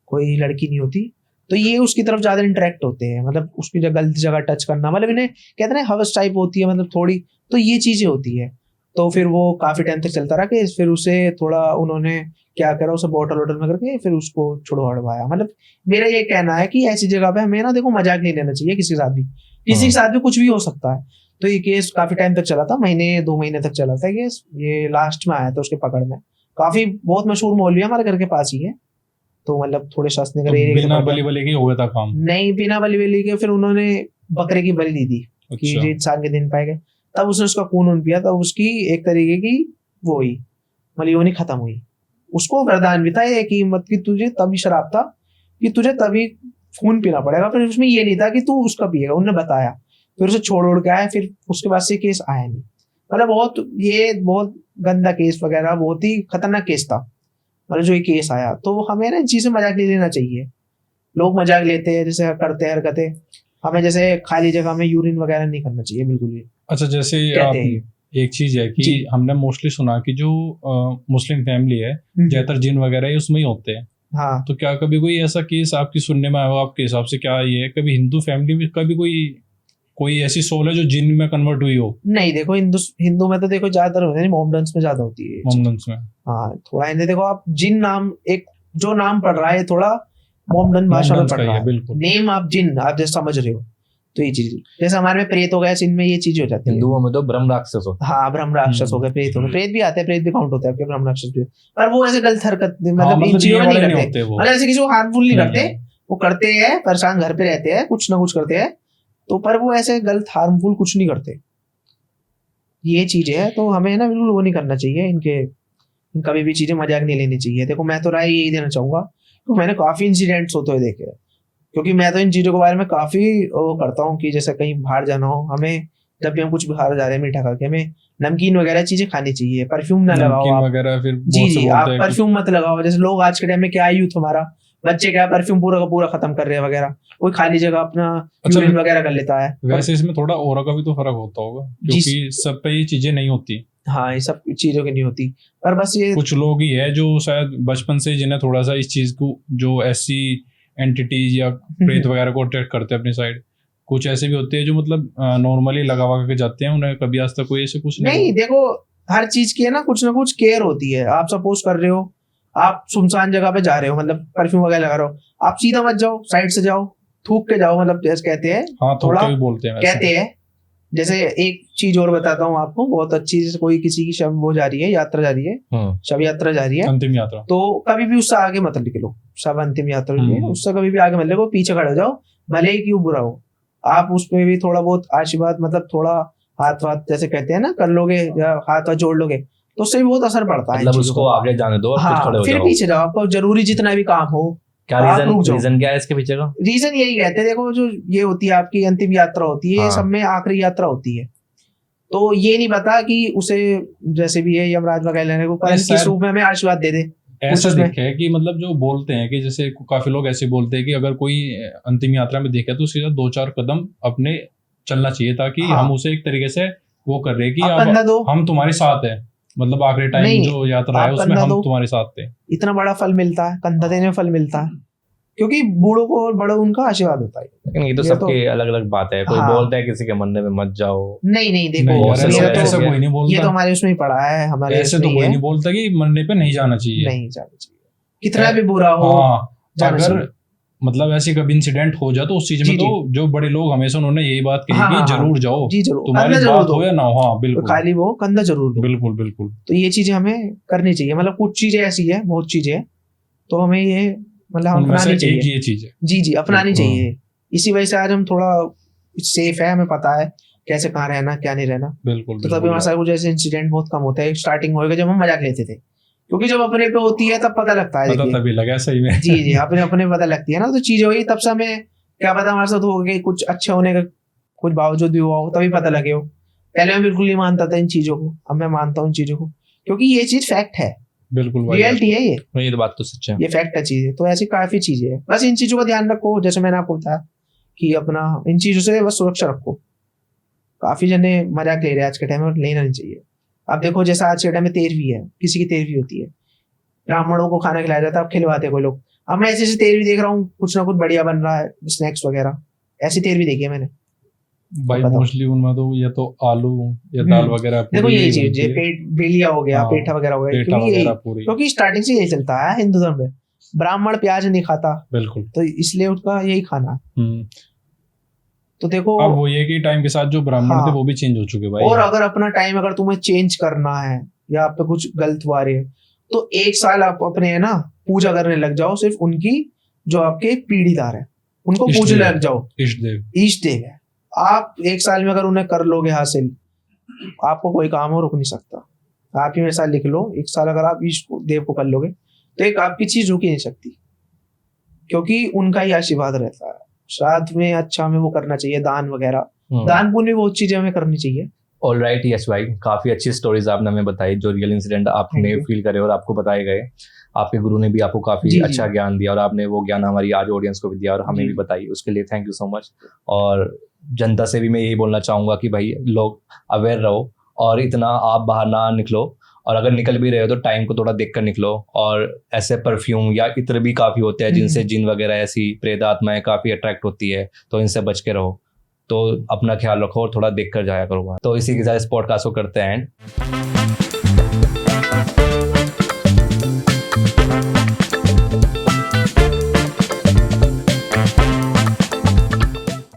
कोई लड़की नहीं होती, तो ये उसकी तरफ ज्यादा इंटरेक्ट होते हैं, मतलब उसकी गलत जगह टच करना, मतलब इन्हें कहते हैं हवस टाइप होती है, मतलब थोड़ी, तो ये चीजें होती है। तो फिर वो काफी टाइम तक चलता रहा कि फिर उसे थोड़ा उन्होंने क्या करा, उसे बॉटल वॉटल में करके फिर उसको छुड़वाया। मतलब मेरा ये कहना है कि ऐसी जगह पे हमें ना देखो मजाक नहीं लेना चाहिए किसी के साथ भी, किसी के साथ भी कुछ भी हो सकता है। तो ये केस काफी टाइम तक चला था, महीने 2 महीने तक चला था केस, ये लास्ट में आया था उसके पकड़ में। काफी बहुत मशहूर मौलवी है, हमारे घर के पास ही है, तो मतलब थोड़े शास्त्री तो नगर एरिया के बिना पड़ते बली हैं। बली के हो गया था काम। नहीं बिना बलि वली के, फिर उन्होंने बकरे की बलि दी थी कि अच्छा। ये इंसान के दिन पाए गए, तब उसने उसका खून उन पिया, तब उसकी एक तरीके की वो हुई, मतलब योनि खत्म हुई। उसको वरदान भी था ये कि मत कि तुझे तभी शराब था कि तुझे तभी खून पीना पड़ेगा, फिर उसमें ये नहीं था कि तू उसका पिएगा, उन्होंने बताया, फिर उसे छोड़ उड़ के आया, फिर उसके बाद से केस आया नहीं। मतलब बहुत, ये बहुत गंदा केस वगैरह, बहुत ही खतरनाक केस था, मतलब जो ये केस आया। तो हमें ना इन चीजें मजाक नहीं लेना चाहिए, लोग मजाक लेते हैं, जैसे करते हैं हरकतें, हमें जैसे खाली जगह में यूरिन वगैरह नहीं करना चाहिए बिल्कुल भी, अच्छा, जैसे कहते आप, हैं ये। एक चीज है कि जी। हमने मोस्टली सुना कि जो मुस्लिम फैमिली है ज्यादातर जिन वगैरह है उसमें ही होते हैं, हाँ तो क्या कभी कोई ऐसा केस आपकी सुनने में आया हो, आपके हिसाब से क्या ये है, कभी हिंदू फैमिली में कभी कोई कोई ऐसी सोल है जो जिन में कन्वर्ट हुई हो? नहीं देखो, हिंदू हिंदू में तो देखो ज्यादातर होते हैं, मोमडन्स में ज्यादा होती है ये चीज। मोमडन्स में? हाँ थोड़ा इन्हें देखो आप, जिन नाम एक जो नाम पढ़ रहा है थोड़ा मोमडन भाषा में मोमडन्स पढ़ का ही रहा है है, बिल्कुल। नेम आप जिन आप जैसे समझ रहे हो, तो ये चीज जैसे हमारे में प्रेत हो गया, इनमें ये चीज हो जाती है। हिंदुओं में तो ब्रह्म राक्षस होता हाँ ब्रह्म राक्षस हो गए, प्रेत हो गए, प्रेत भी आते हैं, प्रेत भी काउंट होते हैं आपके ब्रह्म राक्षस भी, पर वो ऐसे गलत हरकत हाँ, मतलब इन मतलब चीजों ये में नहीं वाले नहीं करते, होते वो। मतलब ऐसे किसी को हार्मफुल नहीं नहीं, करते, नहीं। वो करते हैं परेशान घर पे रहते हैं, कुछ ना कुछ करते हैं, तो पर वो ऐसे गलत हार्मफुल कुछ नहीं करते, ये चीज है। तो हमें ना बिल्कुल वो नहीं करना चाहिए, कभी भी चीजें मजाक नहीं लेनी चाहिए। देखो मैं तो राय यही देना चाहूंगा, तो मैंने काफी इंसिडेंट्स होते हुए देखे हैं, क्योंकि मैं तो इन चीजों के बारे में काफी वो करता हूँ कि जैसे कहीं बाहर जाना हो, हमें जब भी हम कुछ बाहर जा रहे हैं मीठा खा के, हमें नमकीन वगैरह चीजें खानी चाहिए, परफ्यूम ना लगाओ नमकीन आप। वगैरह फिर जी बहुत से जी, बोलते आप हैं कि परफ्यूम मत लगाओ, जैसे लोग आज के टाइम में क्या है, यूथ हमारा बच्चे क्या परफ्यूम पूरा का पूरा खत्म कर रहे हैं वगैरह, कोई खाली जगह अपना अच्छा, यूरिन वगैरह कर लेता है। वैसे इसमें थोड़ा ऑरा का भी तो फर्क होता होगा, क्योंकि सब पे ये चीजें नहीं होती। हाँ ये सब चीजों की नहीं होती, पर बस ये कुछ लोग ही है जो शायद बचपन से जिन्हें थोड़ा सा इस चीज को, जो ऐसी एंटिटीज या प्रेत वगैरह को अट्रैक्ट करते हैं अपनी साइड, कुछ ऐसे भी होते हैं जो मतलब नॉर्मली लगा वगा के जाते हैं, उन्हें कभी आज तक कोई ऐसे कुछ नहीं नहीं देखो, हर चीज की है ना कुछ केयर होती है। आप सपोज कर रहे हो, आप सुनसान जगह पे जा रहे हो, मतलब परफ्यूम वगैरह लगा रहे हो, आप सीधा मत जाओ, साइड से जाओ, थूक के जाओ, मतलब जैसे कहते हैं हुआ। हाँ, तो थोड़ा भी बोलते हैं कहते वैसे। हैं। जैसे एक चीज और बताता हूँ आपको, बहुत अच्छी, जैसे कोई किसी की शव वो जा रही है, यात्रा जा रही है, शव यात्रा जा रही है, अंतिम यात्रा। तो कभी भी उससे आगे मत निकलो, शव अंतिम यात्रा के लिए उससे कभी भी आगे मत निकलो, पीछे खड़े हो जाओ, भले ही क्यों बुरा हो। आप उसमें भी थोड़ा बहुत आशीर्वाद, मतलब थोड़ा हाथ वाथ जैसे कहते हैं ना कर लोगे, या हाथ वाथ जोड़ लोगे, तो उससे भी बहुत असर पड़ता है इन मतलब चीजों उसको का। आगे जाने दो और खुद हाँ खड़े हो फिर जाओ। पीछे जाओ, आपको जरूरी जितना भी काम हो, क्या आप रुक रीजन जाओ। रीजन क्या है इसके पीछे का? रीजन यही कहते हैं, देखो जो ये होती है आपकी अंतिम यात्रा होती है, ये हाँ। सब में आखिरी यात्रा होती है, तो ये नहीं पता कि उसे जैसे भी है यमराज वगैरह लेने को किस शायद रूप में हमें आशीर्वाद दे दे। ऐसा उसमें- दिखे कि मतलब जो बोलते हैं कि जैसे काफी लोग ऐसे बोलते हैं कि अगर कोई अंतिम यात्रा में दिखे तो उसके साथ 2-4 कदम अपने चलना चाहिए, ताकि हाँ। हम उसे एक तरीके से वो कर रहे कि आप अब कंधा दो, हम तुम्हारे साथ हैं, मतलब आखिरी टाइम नहीं, जो यात्रा है आप उसमें कंधा हम दो। तुम्हारे साथ थे। इतना बड़ा फल मिलता है, कंधा देने में फल मिलता है, क्योंकि बूढ़ों को और बड़ों उनका आशीर्वाद होता है। लेकिन ये तो ये सबकी अलग अलग बात है, कोई हाँ। बोलता है किसी के मंदिर में मत जाओ। नहीं नहीं, देखो नहीं यार, बहुत से ऐसा लोग ये ऐसा तो ऐसे कोई नहीं ये बोलता, तो हमारे उसमें ही पड़ा है, हमारे ऐसे उसमें तो ही कोई है, नहीं बोलता कि मरने पे नहीं जाना चाहिए। नहीं जाना चाहिए, कितना भी बुरा हो हाँ, जाना अगर चाहिए। मतलब ऐसी कभी इंसिडेंट हो जाए तो उस चीज में जी, तो जो बड़े लोग हमेशा उन्होंने यही बात कही हाँ, कि हाँ, हाँ। जरूर जाओ, जी जरूर, तुम्हारी कंधा जरूर बात दो, हो या ना हो। हाँ तो बिल्कुल खाली वो कंधा जरूर दो। बिल्कुल बिल्कुल। तो ये चीजें हमें करनी चाहिए, मतलब कुछ चीजें ऐसी है, बहुत चीजें हैं, तो हमें ये मतलब उनमें से अपनानी एक चाहिए। ये चीज है। जी जी, अपनानी बिल्कुल। चाहिए। इसी वजह से आज हम थोड़ा सेफ है, हमें पता है कैसे कहाँ रहना क्या नहीं रहना। बिल्कुल तो तभी बिल्कुल हमारे साथ कुछ ऐसे इंसिडेंट बहुत कम होते हैं। स्टार्टिंग में होगा जब हम मजाक लेते थे, क्योंकि जब अपने पे होती है तब पता लगता है। पता देखिए तभी लगा सही में। जी जी, अपने अपने पता लगती है ना, तो चीज होगी तब से हमें क्या पता हमारे साथ हो गई कुछ अच्छे होने का कुछ बावजूद भी हुआ हो, तभी पता लगे हो। पहले मैं बिल्कुल नहीं मानता था इन चीजों को, अब मैं मानता हूँ इन चीजों को, क्योंकि ये चीज फैक्ट है, बिल्कुल भाई, रियलिटी है, ये तो बात तो सच है। ये फैक्ट है चीज है। तो ऐसी काफी चीजें हैं, बस इन चीजों का ध्यान रखो, जैसे मैंने आपको बताया कि अपना इन चीजों से बस सुरक्षा रखो। काफी जने मजाक ले रहे हैं आज के टाइम में, और लेना नहीं चाहिए। अब देखो जैसा आज के टाइम में 13वीं है, किसी की 13वीं होती है, ब्राह्मणों को खाना खिलाया जाता है, अब खिलवाते हैं कोई लोग। अब मैं ऐसे ऐसे 13वीं देख रहा हूँ, कुछ ना कुछ बढ़िया बन रहा है, स्नैक्स वगैरह, ऐसी 13वीं देखी है मैंने। भाई बताओ। मोस्टली उनमें तो या तो आलू या दाल वगैरह देखो पूरी यही यही चीज, बनती ये है। पेट बेलिया हो गया, हाँ, पेठा वगैरह हो गया, पेठा क्योंकि यही, वगैरह पूरी। क्योंकि स्टार्टिंग से यही चलता है हिंदू धर्म में, ब्राह्मण प्याज नहीं खाता, बिल्कुल। तो इसलिए उनका यही खाना है। तो देखो अब वो ये कि टाइम के साथ जो ब्राह्मण हाँ, थे वो भी चेंज हो चुके भाई। और अगर अपना टाइम अगर तुम्हें चेंज करना है या आप पे कुछ गलत हुआ रहे है, तो 1 साल आप अपने है ना पूजा करने लग जाओ, सिर्फ उनकी जो आपके पीढ़ीदार है उनको इष्ट पूजने देव। लग जाओ। इष्ट देव। इष्ट देव है, आप 1 साल में अगर उन्हें कर लोगे हासिल, आपको कोई काम हो रुक नहीं सकता। आप ही मेरे साथ लिख लो, 1 साल अगर आप इष्ट देव को कर लोगे तो एक आपकी चीज रुक ही नहीं सकती, क्योंकि उनका ही आशीर्वाद रहता है। श्राद्ध में अच्छा हमें वो करना चाहिए, दान वगैरह, दान पुण्य बहुत चीजें हमें करनी चाहिए। ऑल राइट, यस भाई, काफी अच्छी स्टोरीज आपने हमें बताई, जो रियल इंसिडेंट आपने Thank you. फील करे और आपको बताए गए। आपके गुरु ने भी आपको काफी जी, जी। अच्छा ज्ञान दिया, और आपने वो ज्ञान हमारी आज ऑडियंस को भी दिया और हमें जी। भी बताई, उसके लिए थैंक यू सो मच। और जनता से भी मैं यही बोलना चाहूंगा कि भाई लोग अवेयर रहो, और इतना आप बाहर ना निकलो, और अगर निकल भी रहे हो तो टाइम को थोड़ा देख कर निकलो। और ऐसे परफ्यूम या इत्र भी काफी होते हैं जिनसे जिन वगैरह ऐसी प्रेत आत्माएं काफी अट्रैक्ट होती है, तो इनसे बच के रहो। तो अपना ख्याल रखो और थोड़ा देख कर जाया करो। तो इसी के साथ इस पॉडकास्ट को करते हैं एंड।